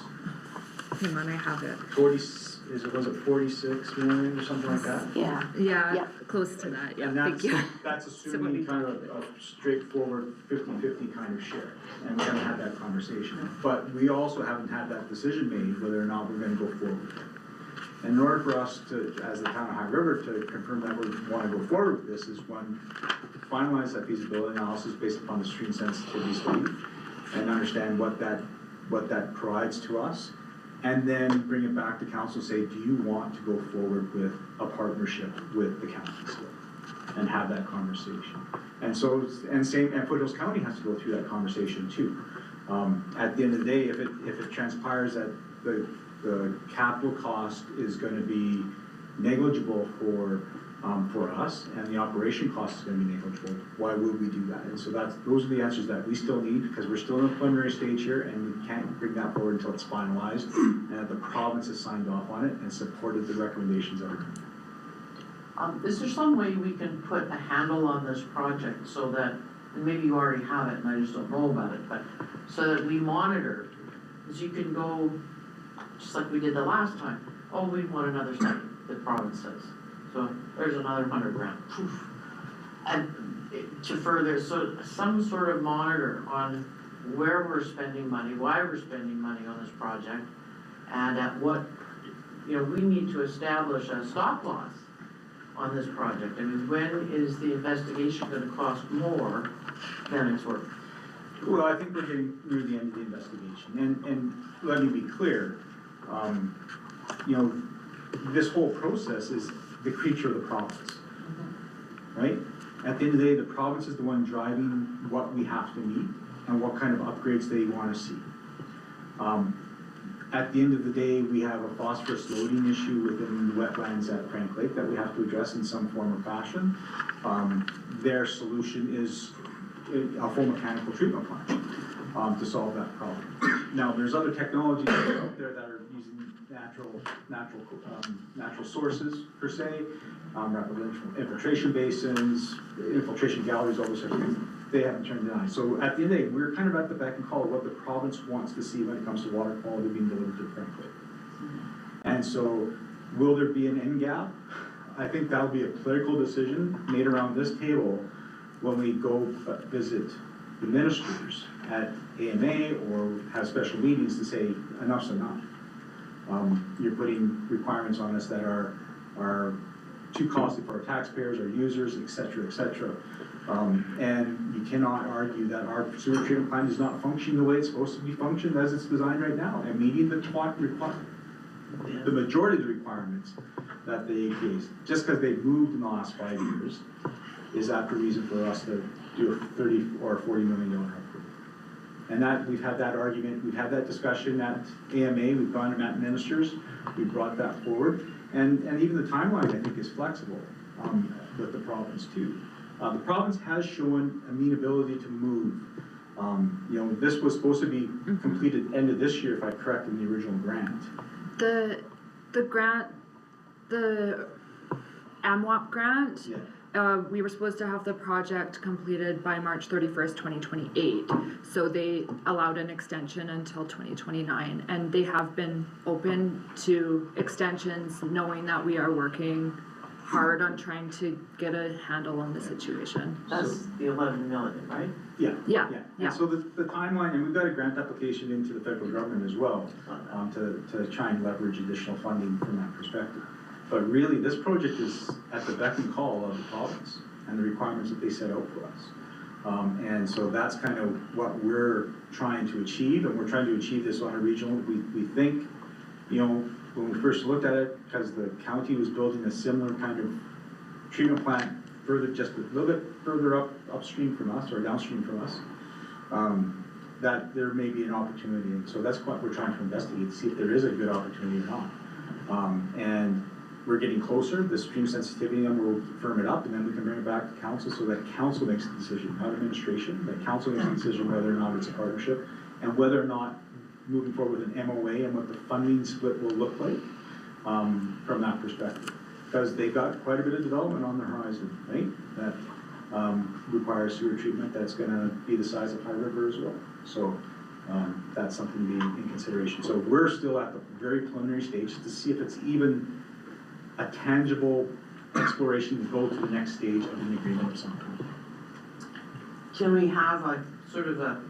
Hang on, I have it. was it 46 million or something like that? Yeah. Yeah, close to that, yeah, And thank you. that's assuming kind of a straightforward 50-50 kind of share, and we haven't had that conversation. But we also haven't had that decision made whether or not we're gonna go forward. And in order for us to, as the town of High River, to confirm that we wanna go forward with this, is one, finalize that feasibility analysis based upon the stream sensitivity study, and understand what that provides to us. And then bring it back to council, say, do you want to go forward with a partnership with the county still? And have that conversation. And so, and Foothills County has to go through that conversation too. At the end of the day, if it transpires that the capital cost is gonna be negligible for us, and the operation cost is gonna be negligible, why would we do that? And so those are the answers that we still need, because we're still in a preliminary stage here, and we can't bring that forward until it's finalized, and that the province has signed off on it and supported the recommendations that are coming. Is there some way we can put a handle on this project so that, and maybe you already have it and I just don't know about it, but so that we monitor, because you can go, just like we did the last time, oh, we want another study, the province says. So there's another 100 grand, poof. And to further, so some sort of monitor on where we're spending money, why we're spending money on this project, and at what, you know, we need to establish a stop loss on this project. I mean, when is the investigation gonna cost more than it's worth? Well, I think we're getting near the end of the investigation, and let me be clear, you know, this whole process is the creature of the province, right? At the end of the day, the province is the one driving what we have to meet and what kind of upgrades they want to see. At the end of the day, we have a phosphorus loading issue within the wetlands at Frank Lake that we have to address in some form or fashion. Their solution is a full mechanical treatment plant to solve that problem. Now, there's other technologies that are out there that are using natural sources per se, rapid infiltration basins, infiltration galleries, all those sorts of things. They haven't turned an eye. So at the end of the day, we're kind of at the beck and call of what the province wants to see when it comes to water quality being delivered to Frank Lake. And so, will there be an end gap? I think that'll be a political decision made around this table when we go visit the ministers at AMA or have special meetings to say enough's enough. You're putting requirements on us that are too costly for our taxpayers, our users, et cetera, et cetera. And you cannot argue that our sewer treatment plant is not functioning the way it's supposed to be functioned as it's designed right now, and meeting the majority of the requirements that the APA's, just because they've moved in the last 5 years, is that the reason for us to do a $30 or $40 million upgrade. And that, we've had that argument, we've had that discussion at AMA, we've gone to Met Ministers, we've brought that forward, and even the timeline, I think, is flexible with the province too. The province has shown amenability to move. You know, this was supposed to be completed end of this year, if I'm correct, in the original grant. The grant, the AMWAP grant, Yeah. We were supposed to have the project completed by March 31st, 2028. So they allowed an extension until 2029, and they have been open to extensions, knowing that we are working hard on trying to get a handle on the situation. That's the 11 million, right? Yeah. Yeah. And so the timeline, and we've got a grant application into the federal government as well, to try and leverage additional funding from that perspective. But really, this project is at the beck and call of the province and the requirements that they set out for us. And so that's kind of what we're trying to achieve, and we're trying to achieve this on a regional. We think, you know, when we first looked at it, because the county was building a similar kind of treatment plant further, just a little bit further upstream from us, or downstream from us, that there may be an opportunity, and so that's what we're trying to investigate, to see if there is a good opportunity or not. And we're getting closer. The stream sensitivity number will firm it up, and then we can bring it back to council so that council makes the decision, not administration, that council makes the decision whether or not it's a partnership, and whether or not moving forward with an MOA and what the funding split will look like from that perspective. Because they've got quite a bit of development on the horizon, right? That requires sewer treatment that's gonna be the size of High River as well. So that's something to be in consideration. So we're still at the very preliminary stage to see if it's even a tangible exploration to go to the next stage of an agreement of some kind. Can we have a sort of a,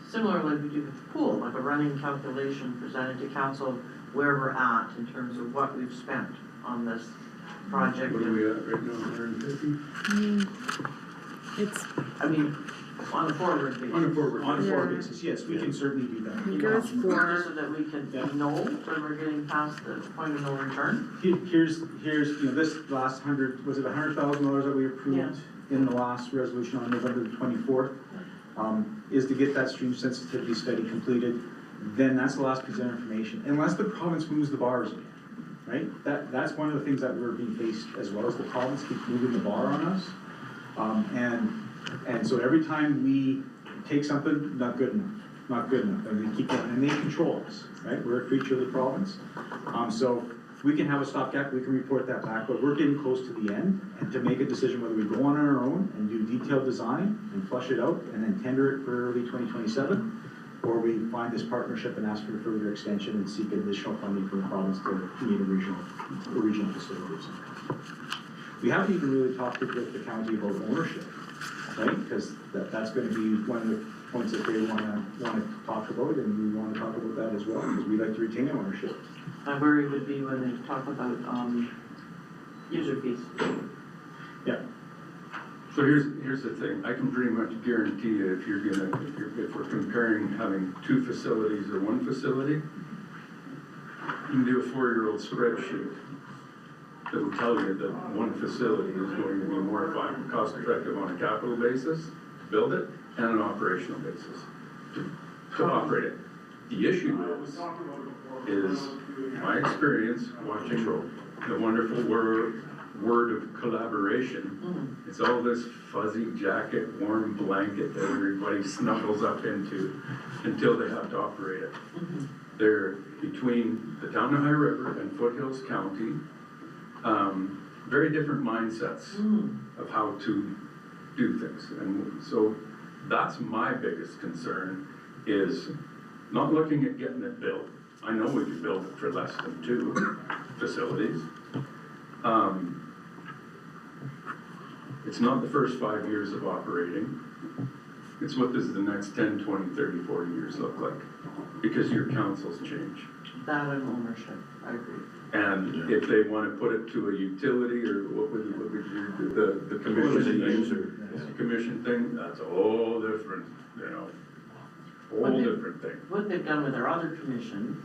similar like we do with the pool, like a running calculation presented to council where we're at in terms of what we've spent on this project? What are we at right now, 150? It's, I mean, on a forward basis. On a forward. On a forward Yeah. basis, yes, we can certainly do I that. think it was Just for, so that we can know when we're getting past the point of no return. Here's, you know, this last was it $100,000 that we approved Yeah. in the last resolution on November the 24th? Is to get that stream sensitivity study completed. Then that's the last piece of information, unless the province moves the bars again, right? That's one of the things that we're being faced, as well as the province keeps moving the bar on us. And so every time we take something, not good enough, and we keep going, and they control us, right? We're a creature of the province. So we can have a stopgap, we can report that back, but we're getting close to the end, and to make a decision whether we go on our own and do detailed design and flush it out, and then tender it for early 2027, or we find this partnership and ask for a further extension and seek additional funding from the province to meet a regional facility or something. We haven't even really talked with the county about ownership, right? Because that's gonna be one of the points that they wanna talk about, and we wanna talk about that as well, because we like to retain ownership. My worry would be when they talk about, user fees. Yeah. So here's the thing, I can pretty much guarantee you if we're comparing having two facilities or one facility, you can do a 4-year-old spreadsheet that will tell you that one facility is going to be more cost effective on a capital basis to build it and an operational basis to operate it. The issue is my experience watching the wonderful word of collaboration. It's all this fuzzy jacket, warm blanket that everybody snuggles up into until they have to operate it. They're between the town of High River and Foothills County, very different mindsets of how to do things. And so that's my biggest concern, is not looking at getting it built. I know we could build it for less than 2 facilities. It's not the first 5 years of operating. It's what does the next 10, 20, 30, 40 years look like? Because your councils change. That and ownership, I agree. And if they want to put it to a utility, or what would you, the commission thing, that's a whole different, different thing. What they've done with their other commission,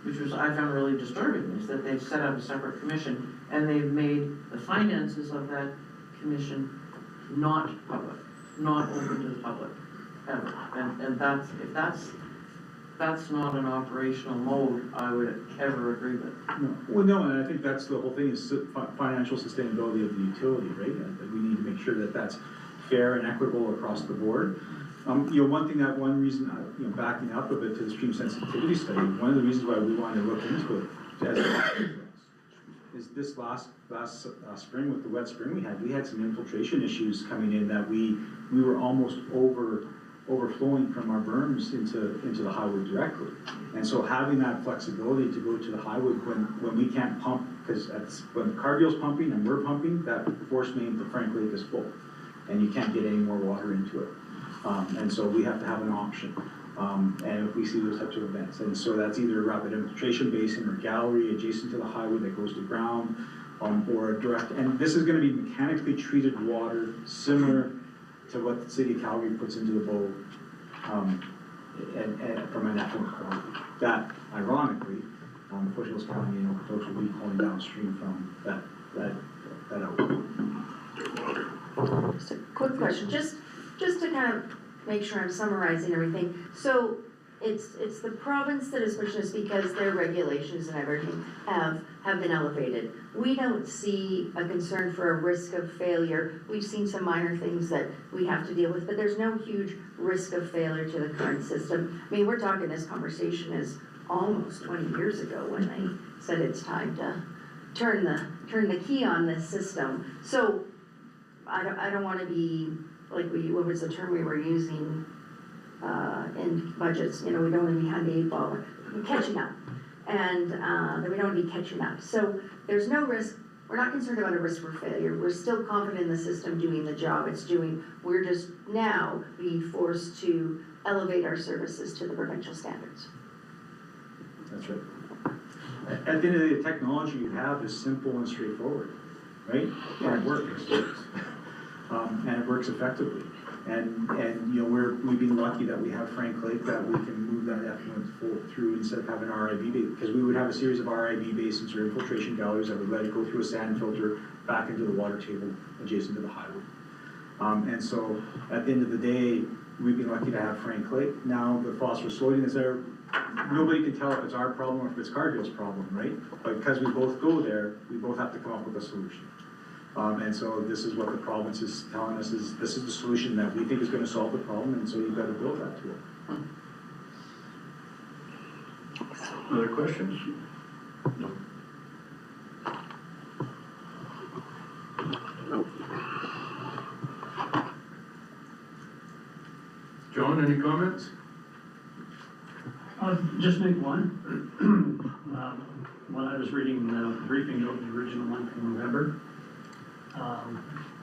which was, I found really disturbing, is that they've set up a separate commission and they've made the finances of that commission not public, not open to the public, ever. And that's, if that's not an operational mode I would ever agree with. No. Well, no, and I think that's the whole thing, is financial sustainability of the utility, right? That we need to make sure that that's fair and equitable across the board. One reason, backing up a bit to the stream sensitivity study, one of the reasons why we wanted to look into it is this last spring, with the wet spring we had some infiltration issues coming in that we were almost overflowing from our berms into the Highwood directly. And so having that flexibility to go to the Highwood when we can't pump, because when Cargill's pumping and we're pumping, that force main to Frank Lake is full, and you can't get any more water into it. And so we have to have an option, and if we see those types of events. And so that's either a rapid infiltration basin or gallery adjacent to the Highway that goes to ground, or a direct, and this is gonna be mechanically treated water, similar to what the city of Calgary puts into the boat, and from an effluent quality. That ironically, Foothills County and Okotoks will be pulling downstream from that outlet. Just a quick question, just to kind of make sure I'm summarizing everything. So it's the province that is pushing us because their regulations and everything have been elevated. We don't see a concern for a risk of failure. We've seen some minor things that we have to deal with, but there's no huge risk of failure to the current system. I mean, we're talking, this conversation is almost 20 years ago when they said it's time to turn the key on this system. So I don't want to be like what was the term we were using in budgets? You know, we don't want to be behind the eight ball, we're catching up, and that we don't want to be catching up. So there's no risk. We're not concerned about a risk for failure. We're still confident in the system doing the job it's doing. We're just now being forced to elevate our services to the provincial standards. That's right. At the end of the day, the technology you have is simple and straightforward, right? And it works. And it works effectively. And you know, we've been lucky that we have Frank Lake, that we can move that effluent through instead of having RIB base, because we would have a series of RIB basins or infiltration galleries that would let it go through a sand filter back into the water table adjacent to the highway. And so at the end of the day, we've been lucky to have Frank Lake. Now the phosphorus loading is there. Nobody can tell if it's our problem or if it's Cargill's problem, right? But because we both go there, we both have to come up with a solution. And so this is what the province is telling us, is this is the solution that we think is gonna solve the problem, and so you've got to build that tool. Other questions? No. John, any comments? Just make one. When I was reading the briefing note, the original one from November,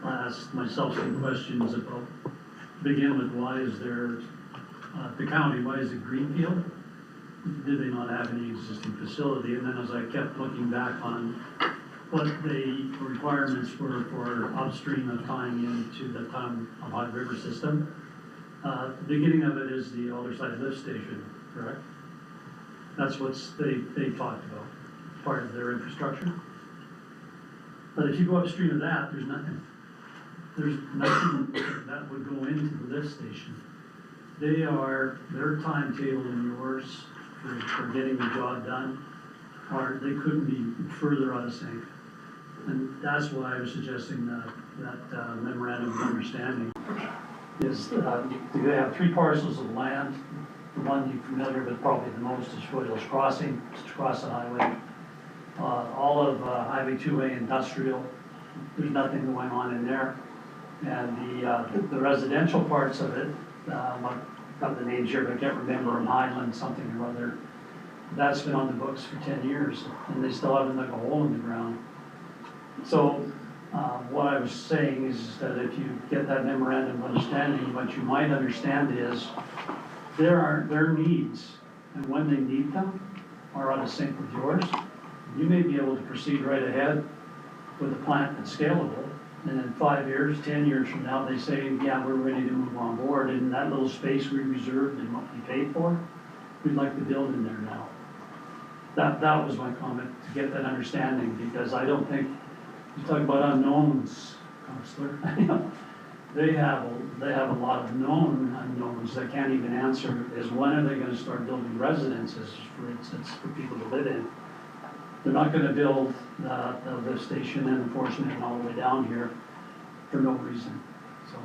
I asked myself some questions about, begin with, why is there, the county, why is it greenfield? Did they not have any existing facility? And then as I kept looking back on what the requirements were for upstream of tying into the town of Hot River system, the beginning of it is the Alderside lift station, correct? That's what they talked about, part of their infrastructure. But if you go upstream of that, there's nothing. There's nothing that would go into the lift station. Their timetable and yours for getting the job done they couldn't be further out of sync. And that's why I was suggesting that memorandum of understanding is, they have 3 parcels of land. The one you're familiar with probably the most is Foothills Crossing, just across the highway. All of Highway 2A industrial, there's nothing going on in there. And the residential parts of it, I've got the names here, but I can't remember them, Highland something or other. That's been on the books for 10 years, and they still haven't dug a hole in the ground. So what I was saying is that if you get that memorandum of understanding, what you might understand is their needs, and when they need them, are out of sync with yours. You may be able to proceed right ahead with a plant that's scalable, and in 5 years, 10 years from now, they say, yeah, we're ready to move on board, and that little space we reserved and what we paid for, we'd like to build in there now. That was my comment, to get that understanding, because I don't think, you talk about unknowns, Councillor, they have a lot of known unknowns they can't even answer, is when are they gonna start building residences, for instance, for people to live in. They're not gonna build the lift station and enforcement and all the way down here for no reason. So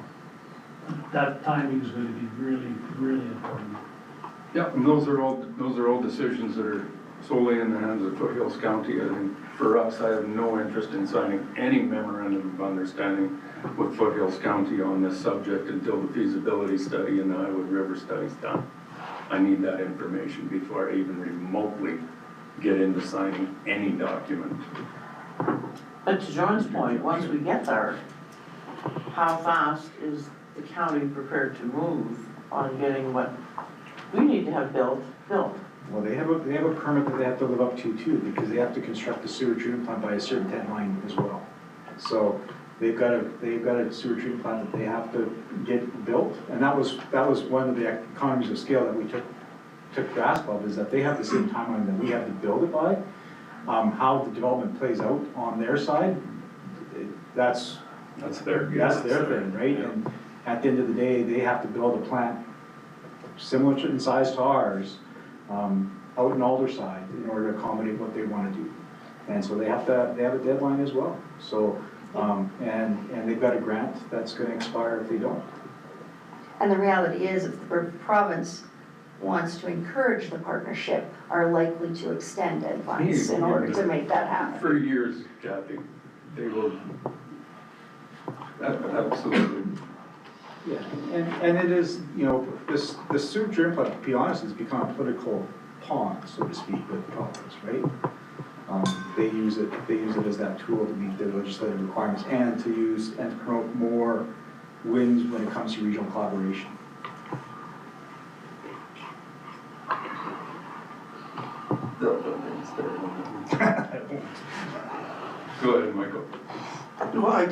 that timing is gonna be really, really important. Yeah, and those are all decisions that are solely in the hands of Foothills County. I think for us, I have no interest in signing any memorandum of understanding with Foothills County on this subject until the feasibility study and the Highwood River study is done. I need that information before I even remotely get into signing any document. But to John's point, once we get there, how fast is the county prepared to move on getting what we need to have built? Well, they have a permit that they have to live up to too, because they have to construct the sewer treatment plant by a certain deadline as well. So they've got a sewer treatment plant that they have to get built. And that was one of the economies of scale that we took grasp of, is that they have the same timeline that we have to build it by. How the development plays out on their side, that's their thing, right? And at the end of the day, they have to build a plant similar in size to ours, out in Alderside, in order to accommodate what they wanna do. And so they have a deadline as well. So, and they've got a grant that's gonna expire if they don't. And the reality is, if the province wants to encourage the partnership, are likely to extend deadlines in order to make that happen. For years, Kathy, they will, absolutely. Yeah, and it is, the sewer treatment plant, to be honest, has become a political pawn, so to speak, with the province, right? They use it as that tool to meet their legislative requirements and to promote more wins when it comes to regional collaboration. Go ahead, Michael. Well,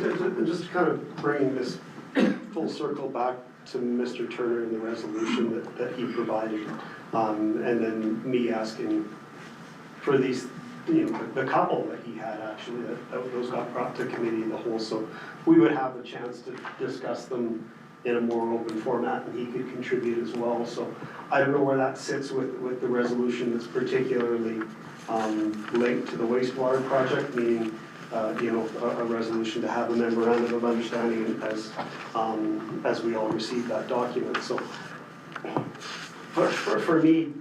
just kind of bringing this full circle back to Mr. Turner and the resolution that he provided, and then me asking for these, the couple that he had actually, that those got brought to committee of the whole, so we would have a chance to discuss them in a more open format, and he could contribute as well. So I don't know where that sits with the resolution that's particularly linked to the wastewater project, meaning a resolution to have a memorandum of understanding as we all receive that document. So for me,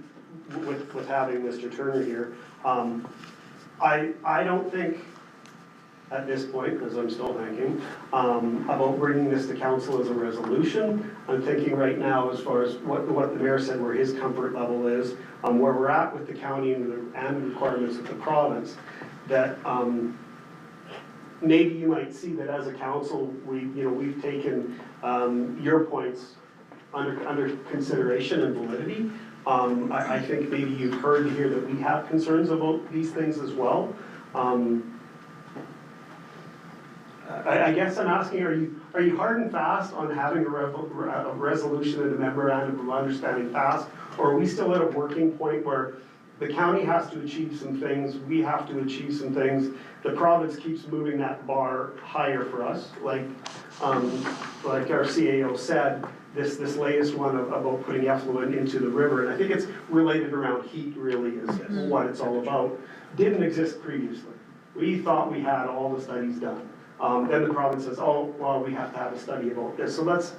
with having Mr. Turner here, I don't think at this point, because I'm still thinking, about bringing this to council as a resolution. I'm thinking right now, as far as what the mayor said, where his comfort level is, where we're at with the county and the requirements of the province, that maybe you might see that as a council, we've taken your points under consideration and validity. I think maybe you've heard here that we have concerns about these things as well. I guess I'm asking, are you hard and fast on having a resolution and a memorandum of understanding passed? Or are we still at a working point where the county has to achieve some things, we have to achieve some things, the province keeps moving that bar higher for us, like our CAO said, this latest one about putting effluent into the river, and I think it's related around heat really is what it's all about, didn't exist previously. We thought we had all the studies done. Then the province says, oh, well, we have to have a study about this. So let's,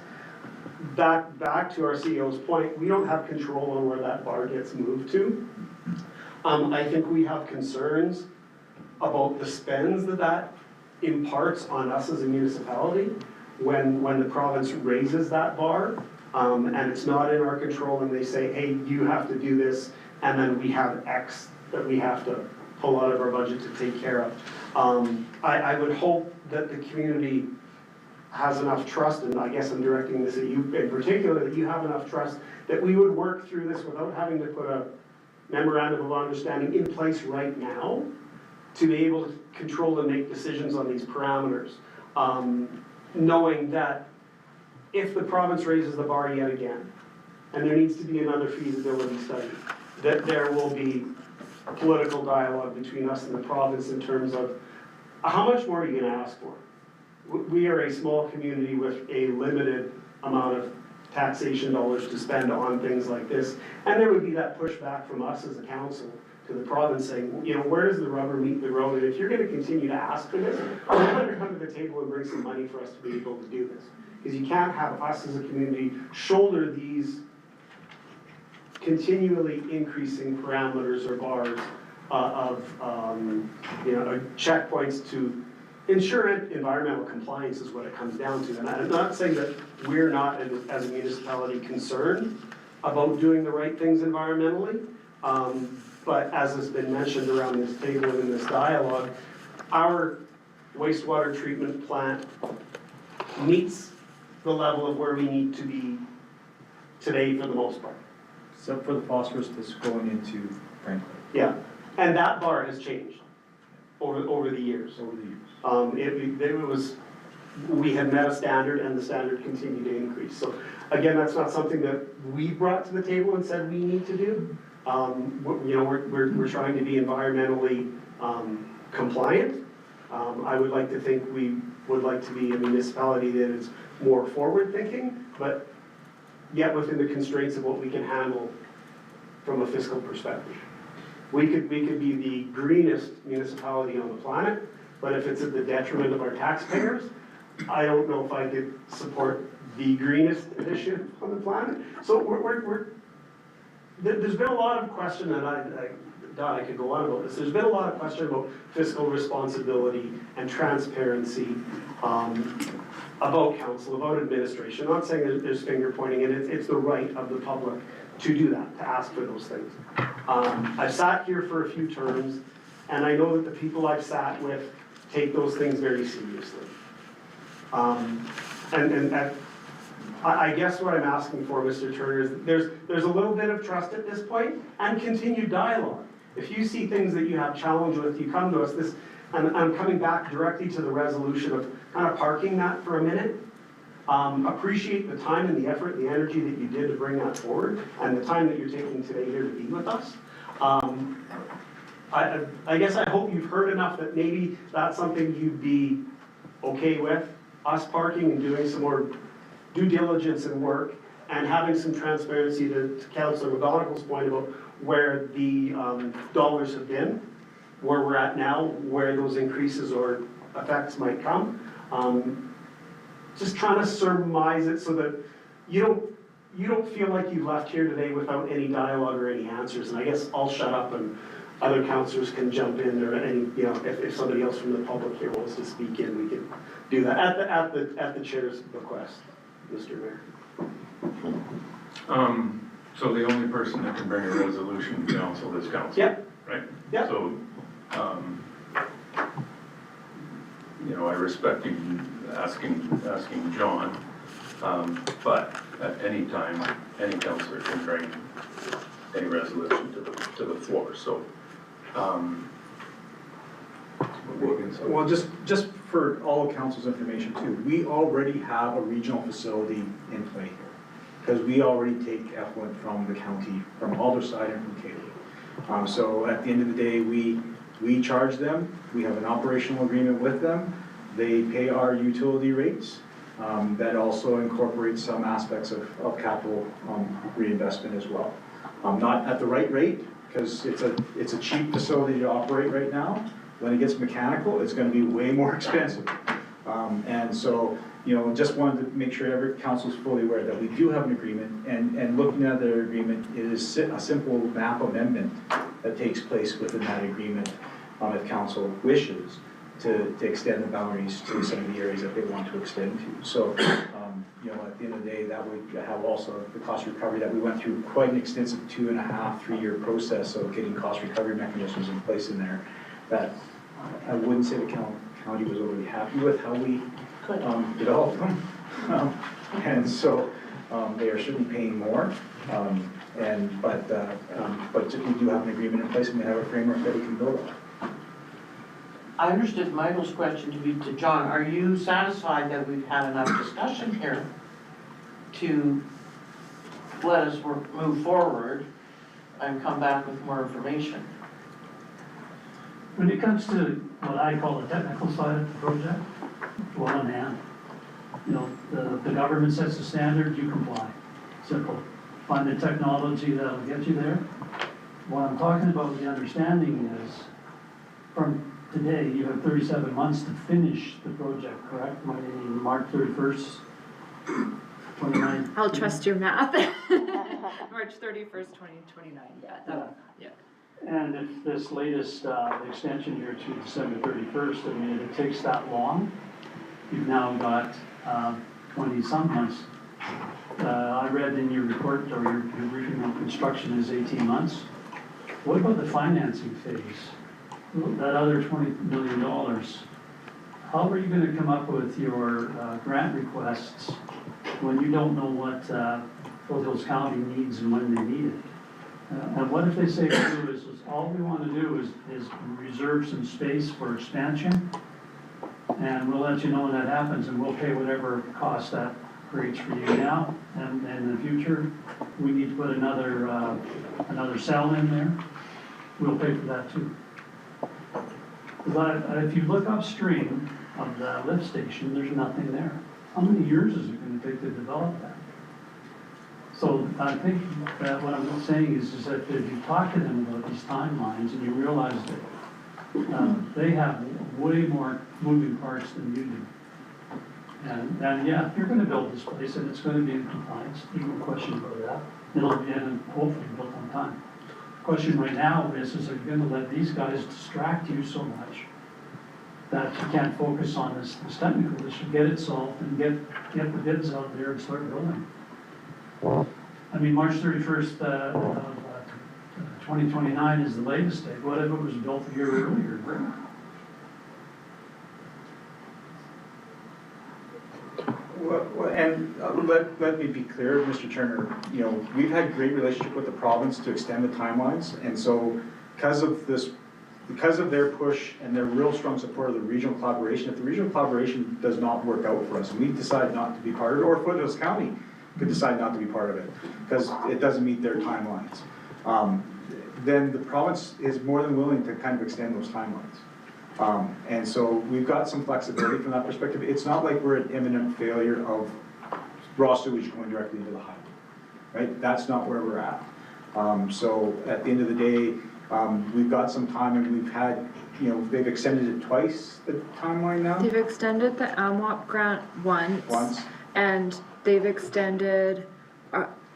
back to our CEO's point, we don't have control on where that bar gets moved to. I think we have concerns about the spends that imparts on us as a municipality when the province raises that bar, and it's not in our control, and they say, hey, you have to do this, and then we have X that we have to pull out of our budget to take care of. I would hope that the community has enough trust, and I guess I'm directing this at you in particular, that you have enough trust that we would work through this without having to put a memorandum of understanding in place right now to be able to control and make decisions on these parameters. Knowing that if the province raises the bar yet again, and there needs to be another feasibility study, that there will be political dialogue between us and the province in terms of how much more are you going to ask for? We are a small community with a limited amount of taxation dollars to spend on things like this, and there would be that pushback from us as a council to the province saying, where does the rubber meet the road? And if you're going to continue to ask for this, we're going to come to the table and bring some money for us to be able to do this. Because you can't have us as a community shoulder these continually increasing parameters or bars of checkpoints to ensure environmental compliance is what it comes down to. And I'm not saying that we're not, as a municipality, concerned about doing the right things environmentally, but as has been mentioned around this table and in this dialogue, our wastewater treatment plant meets the level of where we need to be today for the most part. Except for the phosphorus that's going into Franklin. Yeah, and that bar has changed over the years. Over the years. It was we had met a standard and the standard continued to increase. So again, that's not something that we brought to the table and said we need to do. We're trying to be environmentally compliant. I would like to think we would like to be a municipality that is more forward-thinking, but yet within the constraints of what we can handle from a fiscal perspective. We could be the greenest municipality on the planet, but if it's at the detriment of our taxpayers, I don't know if I could support the greenest initiative on the planet. So there's been a lot of question, and Don, I could go on about this. There's been a lot of question about fiscal responsibility and transparency about council, about administration. I'm not saying there's finger pointing, and it's the right of the public to do that, to ask for those things. I've sat here for a few terms, and I know that the people I've sat with take those things very seriously. I guess what I'm asking for, Mr. Turner, is there's a little bit of trust at this point and continued dialogue. If you see things that you have challenge with, you come to us. And I'm coming back directly to the resolution of kind of parking that for a minute. Appreciate the time and the effort and the energy that you did to bring that forward and the time that you're taking today here to be with us. I guess I hope you've heard enough that maybe that's something you'd be okay with, us parking and doing some more due diligence and work and having some transparency to Councillor McGonagall's point about where the dollars have been, where we're at now, where those increases or effects might come. Just trying to surmise it so that you don't feel like you've left here today without any dialogue or any answers. And I guess I'll shut up and other councillors can jump in, or any, if somebody else from the public here wants to speak in, we can do that at the chair's request, Mr. Mayor. So the only person that can bring a resolution to council is council? Yep. Right? Yep. So, I respect you asking John, but at any time, any councillor can bring any resolution to the floor, so. Well, just for all of council's information too, we already have a regional facility in play here. Because we already take effluent from the county, from Alderside and from Cayley. So at the end of the day, we charge them, we have an operational agreement with them, they pay our utility rates. That also incorporates some aspects of capital reinvestment as well. Not at the right rate, because it's a cheap facility to operate right now. When it gets mechanical, it's going to be way more expensive. And so, just wanted to make sure every council is fully aware that we do have an agreement, and looking at their agreement, it is a simple map amendment that takes place within that agreement if council wishes to extend the boundaries to some of the areas that they want to extend to. So, at the end of the day, that would have also the cost recovery that we went through quite an extensive 2.5, 3-year process of getting cost recovery mechanisms in place in there that I wouldn't say the county was overly happy with how we developed them. And so they are certainly paying more. But we do have an agreement in place and we have a framework that we can build on. I understood Michael's question to be to John. Are you satisfied that we've had enough discussion here to let us move forward and come back with more information? When it comes to what I call the technical side of the project, well in hand. The government sets the standard, you comply. Simple. Find the technology that'll get you there. What I'm talking about with the understanding is, from today, you have 37 months to finish the project, correct? March 31st, 29. I'll trust your math. March 31st, 2029, yeah. And if this latest extension here to December 31st, if it takes that long, you've now got 20-some months. I read in your report, or your briefing on construction is 18 months. What about the financing phase? That other $20 million. How are you going to come up with your grant requests when you don't know what Fort Hills County needs and when they need it? And what if they say to you is all we want to do is reserve some space for expansion, And we'll let you know when that happens, and we'll pay whatever cost that creates for you now, and in the future, we need to put another cell in there, we'll pay for that too. But if you look upstream of the lift station, there's nothing there. How many years is it gonna take to develop that? So I think that what I'm saying is that if you talk to them about these timelines and you realize that they have way more moving parts than you do. And yeah, you're gonna build this place and it's gonna be in compliance, there's no question about that. It'll be, and hopefully built on time. Question right now is are you gonna let these guys distract you so much that you can't focus on this technical issue, get it solved and get the bids out there and start building? I mean, March 31st of 2029 is the latest date. What if it was built a year earlier? Well, and let me be clear, Mr. Turner, you know, we've had great relationship with the province to extend the timelines, and so because of their push and their real strong support of the regional collaboration, if the regional collaboration does not work out for us, and we decide not to be part of it, or Foothills County could decide not to be part of it, because it doesn't meet their timelines, then the province is more than willing to kind of extend those timelines. And so we've got some flexibility from that perspective. It's not like we're at imminent failure of raw sewage going directly into the highway, right? That's not where we're at. So at the end of the day, we've got some time, and we've had, you know, they've extended it twice, the timeline now? They've extended the AMWAP grant once. And they've extended,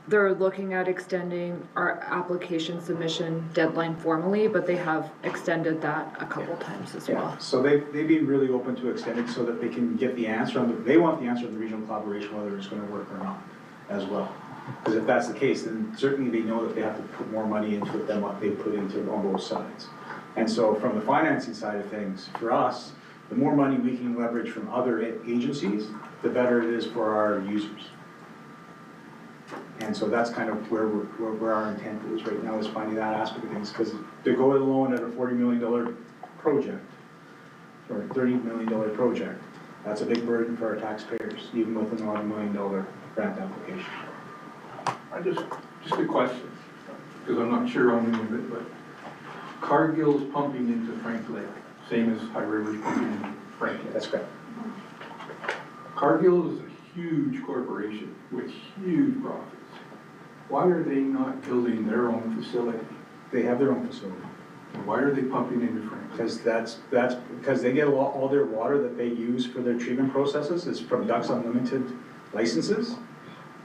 they're looking at extending our application submission deadline formally, but they have extended that a couple times as well. So they've been really open to extending so that they can get the answer they want the answer of the regional collaboration, whether it's gonna work or not, as well. Because if that's the case, then certainly they know that they have to put more money into it than what they put into it on both sides. And so from the financing side of things, for us, the more money we can leverage from other agencies, the better it is for our users. And so that's kind of where our intent is right now, is finding that aspect of things, because to go it alone at a $40 million project, or $30 million project, that's a big burden for our taxpayers, even with a $1 million grant application. Just a question, because I'm not sure on any of it, but Cargill's pumping into Frank Lake, same as High River's pumping into Frank Lake. That's correct. Cargill is a huge corporation with huge profits. Why are they not building their own facility? They have their own facility. And why are they pumping into Frank Lake? Because that's because they get all their water that they use for their treatment processes is from Ducks Unlimited licenses.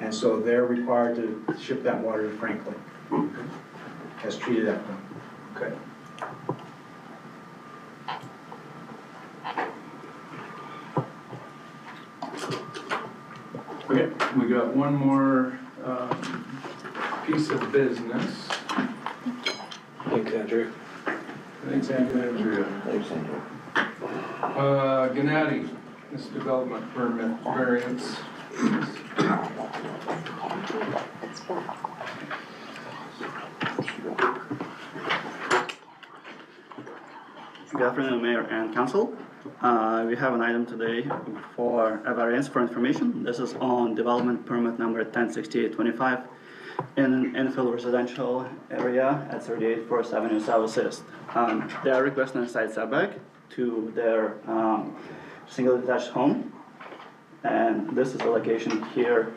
And so they're required to ship that water to Frank Lake as treated effluent. Okay. Okay, we got one more piece of business. Thanks, Andrew. Thanks, Andrew. Thanks, Andrew. Gennady, this development permit variance. Good afternoon, Mayor and Council. We have an item today for a variance for information. This is on development permit number 106825 in an infill residential area at 38 Forest Avenue Southeast. They are requesting a side setback to their single detached home, and this is the location here.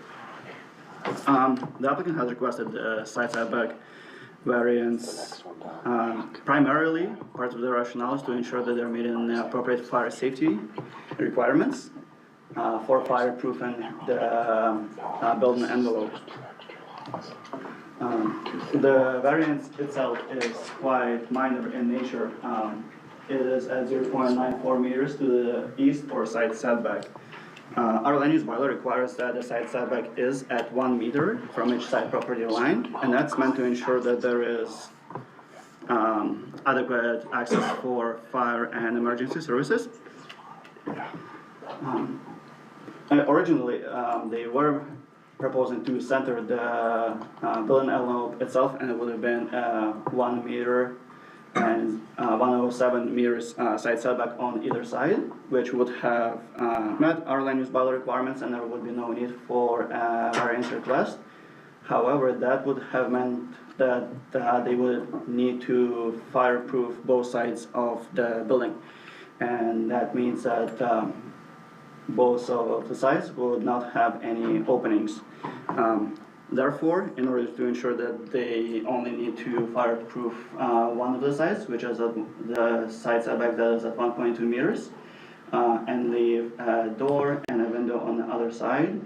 The applicant has requested a side setback variance. Primarily, part of the rationale is to ensure that they're meeting the appropriate fire safety requirements for fireproofing the building envelope. The variance itself is quite minor in nature. It is at 0.94 meters to the east or side setback. Our land use bylaw requires that the side setback is at 1 meter from each side property line, and that's meant to ensure that there is adequate access for fire and emergency services. Originally, they were proposing to center the building envelope itself, and it would have been 1 meter and 107 meters side setback on either side, which would have met our land use bylaw requirements, and there would be no need for a variance request. However, that would have meant that they would need to fireproof both sides of the building. And that means that both of the sides would not have any openings. Therefore, in order to ensure that they only need to fireproof one of the sides, which is the side setback that is at 1.2 meters, and leave a door and a window on the other side,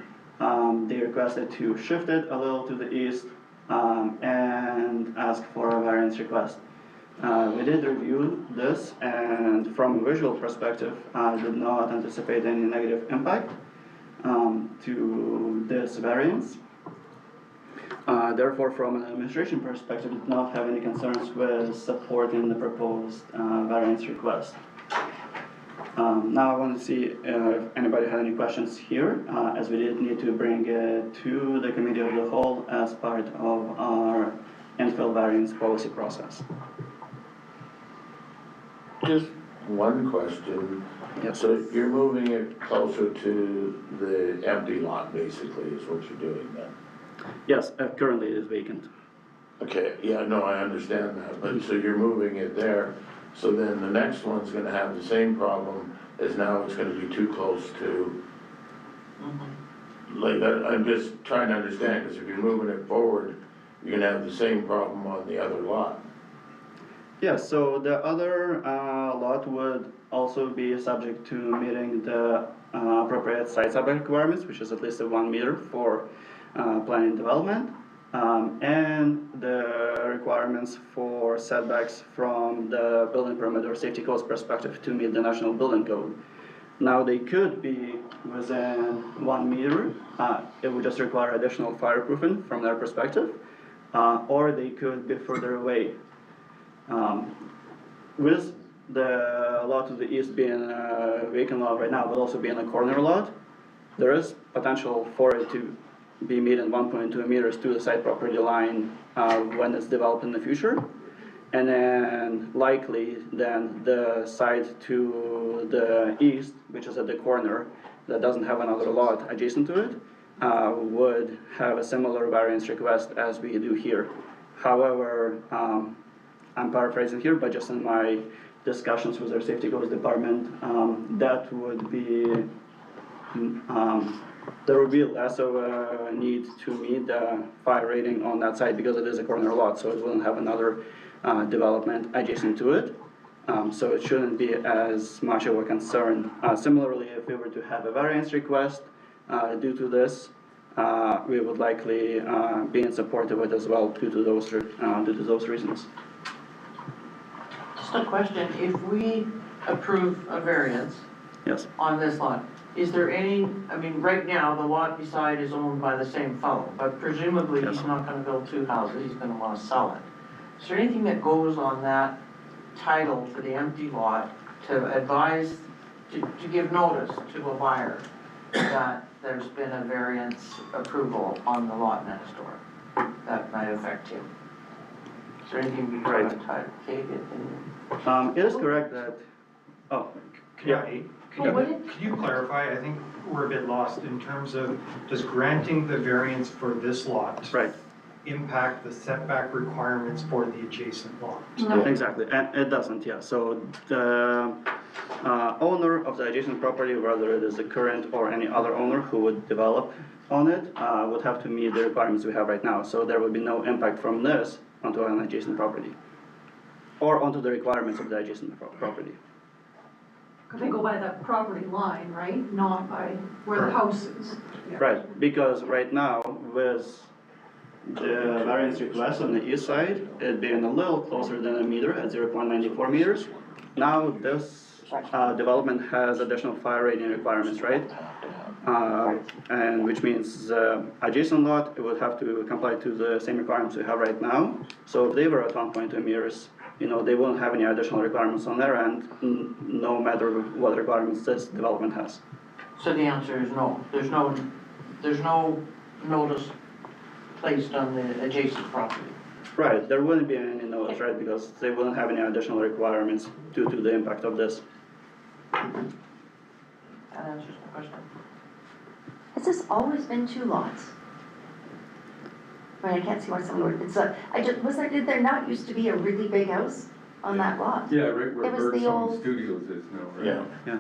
they requested to shift it a little to the east and ask for a variance request. We did review this, and from a visual perspective, did not anticipate any negative impact to this variance. Therefore, from an administration perspective, did not have any concerns with supporting the proposed variance request. Now I want to see if anybody had any questions here, as we did need to bring it to the committee of the whole as part of our infill variance policy process. Just one question. Yes. So you're moving it closer to the empty lot, basically, is what you're doing then? Yes, currently it is vacant. Okay, yeah, no, I understand that, but so you're moving it there, so then the next one's gonna have the same problem as now it's gonna be too close to. Like, I'm just trying to understand, because if you're moving it forward, you're gonna have the same problem on the other lot. Yeah, so the other lot would also be subject to meeting the appropriate site setback requirements, which is at least 1 meter for planning development, and the requirements for setbacks from the building permit or safety codes perspective to meet the National Building Code. Now they could be within 1 meter, it would just require additional fireproofing from their perspective, or they could be further away. With the lot to the east being a vacant lot right now, but also being a corner lot, there is potential for it to be meeting 1.2 meters to the side property line when it's developed in the future. And then likely then the side to the east, which is at the corner, that doesn't have another lot adjacent to it, would have a similar variance request as we do here. However, I'm paraphrasing here, but just in my discussions with our safety codes department, that would be, there would be less of a need to meet the fire rating on that side because it is a corner lot, so it wouldn't have another development adjacent to it. So it shouldn't be as much of a concern. Similarly, if we were to have a variance request due to this, we would likely be in support of it as well due to those reasons. Just a question, if we approve a variance Yes. on this lot, is there any, I mean, right now, the lot beside is owned by the same fellow, but presumably Yes. he's not gonna build 2 houses, he's gonna wanna sell it. Is there anything that goes on that title for the empty lot to advise, to give notice to a buyer that there's been a variance approval on the lot next door that might affect him? Is there anything we Right. can take it in? It is correct that, oh, yeah. Could you clarify, I think we're a bit lost in terms of, does granting the variance for this lot Right. impact the setback requirements for the adjacent lot? No. Exactly, and it doesn't, yeah. So the owner of the adjacent property, whether it is the current or any other owner who would develop on it, would have to meet the requirements we have right now. So there would be no impact from this onto an adjacent property or onto the requirements of the adjacent property. They go by the property line, right? Not by where the house is. Right, because right now with the variance request on the east side, it being a little closer than a meter at 0.94 meters. Now this development has additional fire rating requirements, right? And which means the adjacent lot, it would have to comply to the same requirements we have right now. So if they were at 1.2 meters, you know, they won't have any additional requirements on their end, no matter what requirements this development has. So the answer is no. There's no notice placed on the adjacent property. Right, there wouldn't be any notice, right, because they wouldn't have any additional requirements due to the impact of this. That answers my question. Has this always been 2 lots? I mean, I can't see why someone would, did there not used to be a really big house on that lot? Yeah, right where It was the Birdsong old- Studios is now, right? Yeah.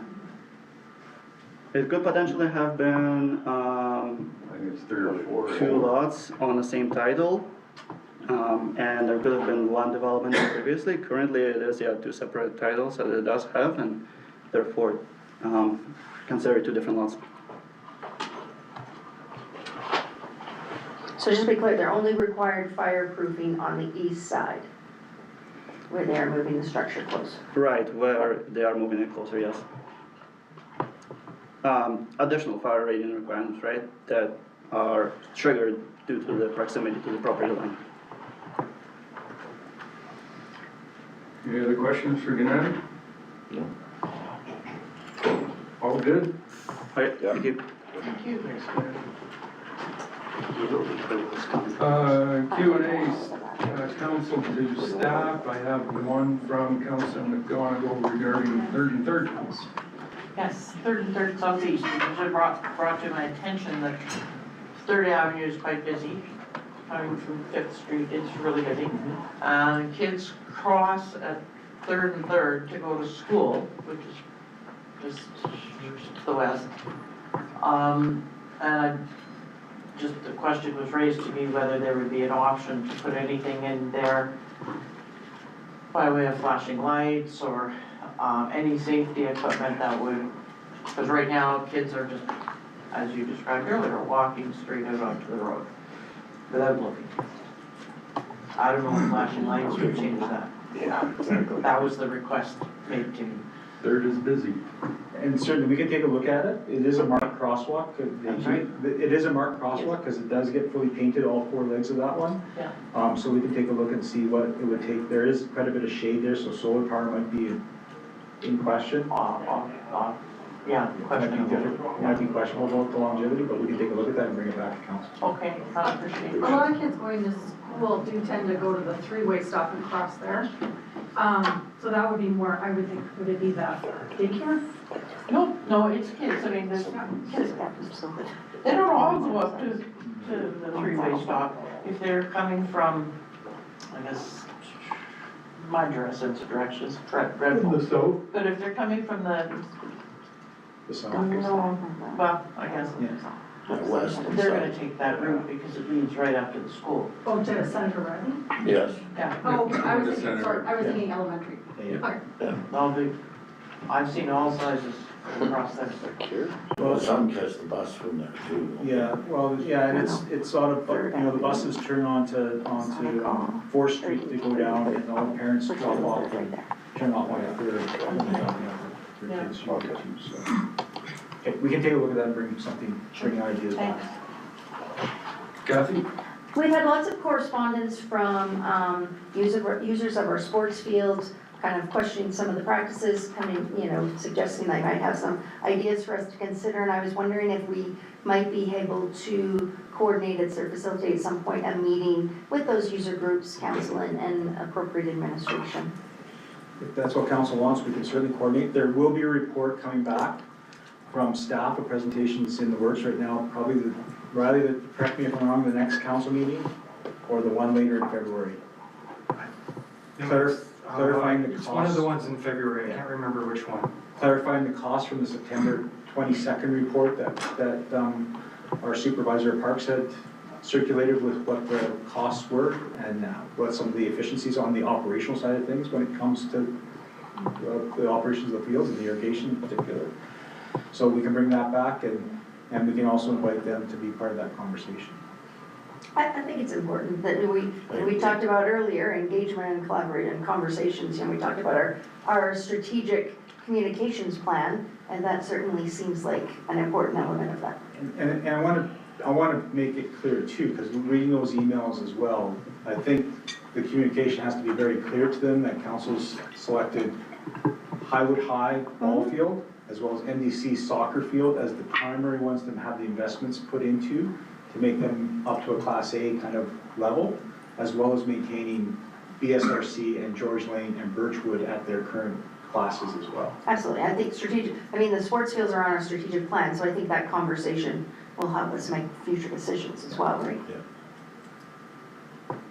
It could potentially have been, I think it's 3 or 4. 2 lots on the same title. And there could have been 1 development previously. Currently, it is, 2 separate titles that it does have, and therefore, considered 2 different lots. So just to be clear, they're only required fireproofing on the east side, where they are moving the structure closer. Right, where they are moving it closer, yes. Additional fire rating requirements, right, that are triggered due to the proximity to the property line. Any other questions for Gennady? No. All good? Okay, thank you. Thank you. Thanks, Gennady. Q&A, council to staff. I have one from Councilor McGonigal regarding 3rd and 3rd. Yes, 3rd and 3rd Southeast, because it brought to my attention that 3rd Avenue is quite busy. Coming from 5th Street, it's really busy. Kids cross at 3rd and 3rd to go to school, which is just to the west. And just the question was raised to me whether there would be an option to put anything in there by way of flashing lights or any safety equipment that would, because right now kids are just, as you described earlier, walking straight out onto the road without looking. I don't know if flashing lights would change that. Yeah, exactly. That was the request made to me. 3rd is busy. And certainly, we can take a look at it. It is a marked crosswalk. That's right. It is a marked crosswalk because it does get fully painted, all 4 legs of that one. Yeah. So we can take a look and see what it would take. There is quite a bit of shade there, so solar power might be in question. Yeah, questionable. Might be questionable about the longevity, but we can take a look at that and bring it back to council. Okay, I appreciate A it. lot of kids going to school do tend to go to the 3-way stop and cross there. So that would be more, I would think, would it be the daycare? No, it's kids, I mean, there's kids, they don't all go up to the 3-way stop. If they're coming from, I guess, my sense of direction is dreadful. The stove? But if they're coming from the, south. no, well, I guess, West and they're south. gonna take that route because it leads right up to the school. Oh, to Senator Riley? Yes. Yeah. Oh, I was The thinking, Senator. sorry, I was thinking elementary. Yeah. Okay. I've seen all sizes across there. Well, some catch the bus from there too. Yeah, well, yeah, and it's sort of, the buses turn onto 4th Street to go down, and all the parents drop off and turn off on 3rd. And then drop off their kids to walk too, so. Okay, we can take a look at that and bring ideas back. Kathy? We've had lots of correspondence from users of our sports fields, kind of questioning some of the practices, suggesting they might have some ideas for us to consider, and I was wondering if we might be able to coordinate or facilitate at some point a meeting with those user groups, council, and appropriate administration. If that's what council wants, we can certainly coordinate. There will be a report coming back from staff, a presentation that's in the works right now, probably Riley, correct me if I'm wrong, the next council meeting, or the one later in February? Clarifying the cost. It's one of the ones in February, I can't remember which one. Clarifying the cost from the September 22nd report that our supervisor of parks had circulated with what the costs were and what some of the efficiencies on the operational side of things when it comes to the operations of the fields and the irrigation in particular. So we can bring that back and we can also invite them to be part of that conversation. I think it's important that we talked about earlier, engagement and collaboration and conversations, we talked about our strategic communications plan, and that certainly seems like an important element of that. And I want to make it clear too, because reading those emails as well, I think the communication has to be very clear to them that council's selected Highwood High ball field as well as MDC soccer field as the primary ones to have the investments put into to make them up to a Class A kind of level. as well as maintaining BSRC and George Lane and Birchwood at their current classes as well. Absolutely, I think the sports fields are on our strategic plan, so I think that conversation will help us make future decisions as well, right?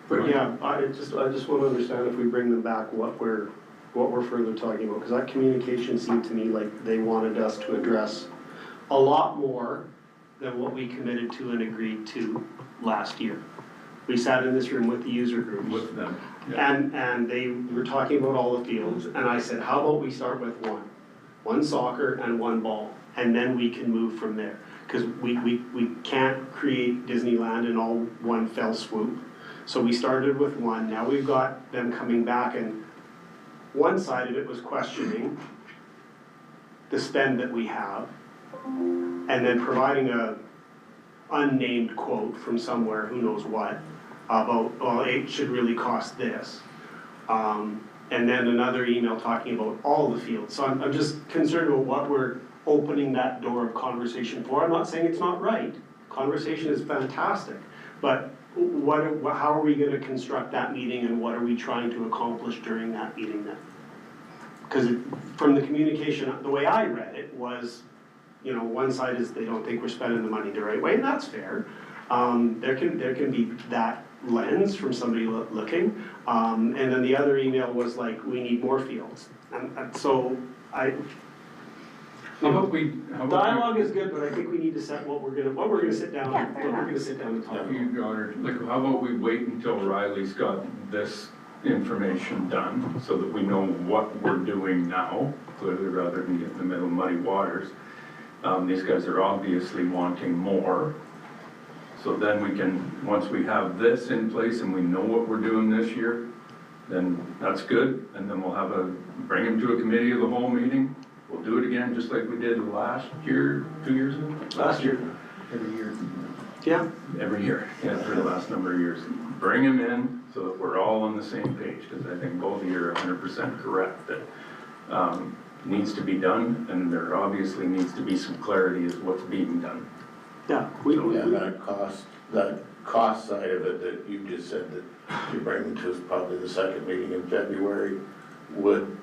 But yeah, I just want to understand if we bring them back, what we're further talking about, because that communication seemed to me like they wanted us to address a lot more than what we committed to and agreed to last year. We sat in this room with the user groups. With them. Yeah. And they were talking about all the fields, and I said, how about we start with one soccer and one ball, and then we can move from there. Because we can't create Disneyland in all one fell swoop. So we started with one, now we've got them coming back, and one side of it was questioning the spend that we have, and then providing a unnamed quote from somewhere, who knows what, about, well, it should really cost this. And then another email talking about all the fields. So I'm just concerned about what we're opening that door of conversation for. I'm not saying it's not right. Conversation is fantastic. But how are we gonna construct that meeting, and what are we trying to accomplish during that meeting then? Because from the communication, the way I read it was, one side is they don't think we're spending the money the right way, and that's fair. There can be that lens from somebody looking, and then the other email was like, we need more fields. And so dialogue is good, but I think we need to set what we're gonna sit down and talk about. Like, how about we wait until Riley's got this information done, so that we know what we're doing now, clearly, rather than get in the middle of muddy waters. These guys are obviously wanting more. So then we can, once we have this in place and we know what we're doing this year, then that's good. And then we'll bring them to a committee of the whole meeting. We'll do it again, just like we did last year, 2 years ago? Last year. Every year. Yeah. Every year, yeah, for the last number of years. Bring them in so that we're all on the same page, because I think both of you are 100% correct that needs to be done, and there obviously needs to be some clarity as what's being done. Yeah. That cost side of it that you just said that you're bringing to us probably the second meeting in February would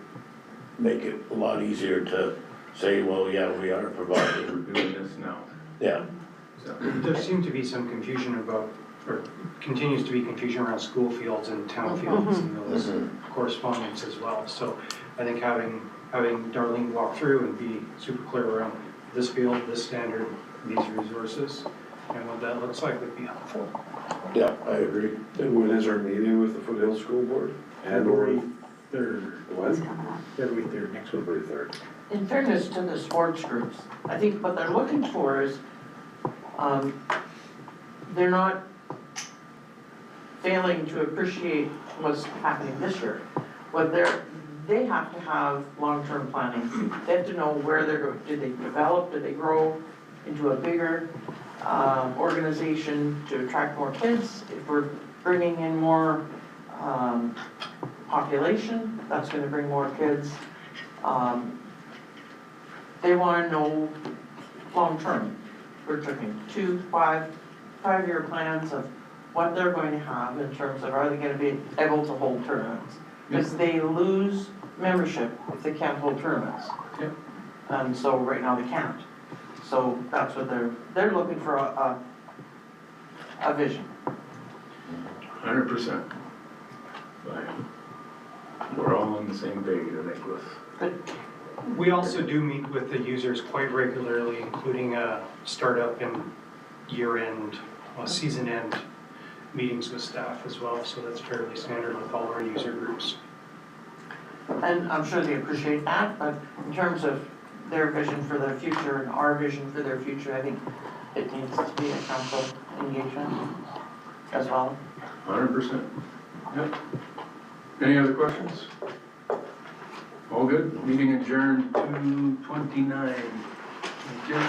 make it a lot easier to say, well, yeah, we are providing. We're doing this now. Yeah. So. There seemed to be some confusion about, or continues to be confusion around school fields and town fields and those correspondence as well. So I think having Darlene walk through and be super clear around this field, this standard, these resources, and what that looks like would be helpful. Yeah, I agree. And when is our meeting with the Foothill School Board? February 3rd. When? February 3rd, next week. February 3rd. In fairness to the sports groups, I think what they're looking for is, they're not failing to appreciate what's happening this year. They have to have long-term planning. They have to know where they're going. Do they develop, do they grow into a bigger organization to attract more kids? If we're bringing in more population, that's gonna bring more kids. They wanna know long-term. We're talking 5-year plans of what they're going to have in terms of, are they gonna be able to hold tournaments? Because they lose membership if they can't hold tournaments. Yep. And so right now they can't. So that's what they're looking for, a vision. 100%. We're all on the same page, I think, with. We also do meet with the users quite regularly, including startup and year-end, season-end meetings with staff as well, so that's fairly standard with all our user groups. And I'm sure they appreciate that, but in terms of their vision for their future and our vision for their future, I think it needs to be a council engagement as well. 100%. Yep. Any other questions? All good? Meeting adjourned 2:29. Thank you.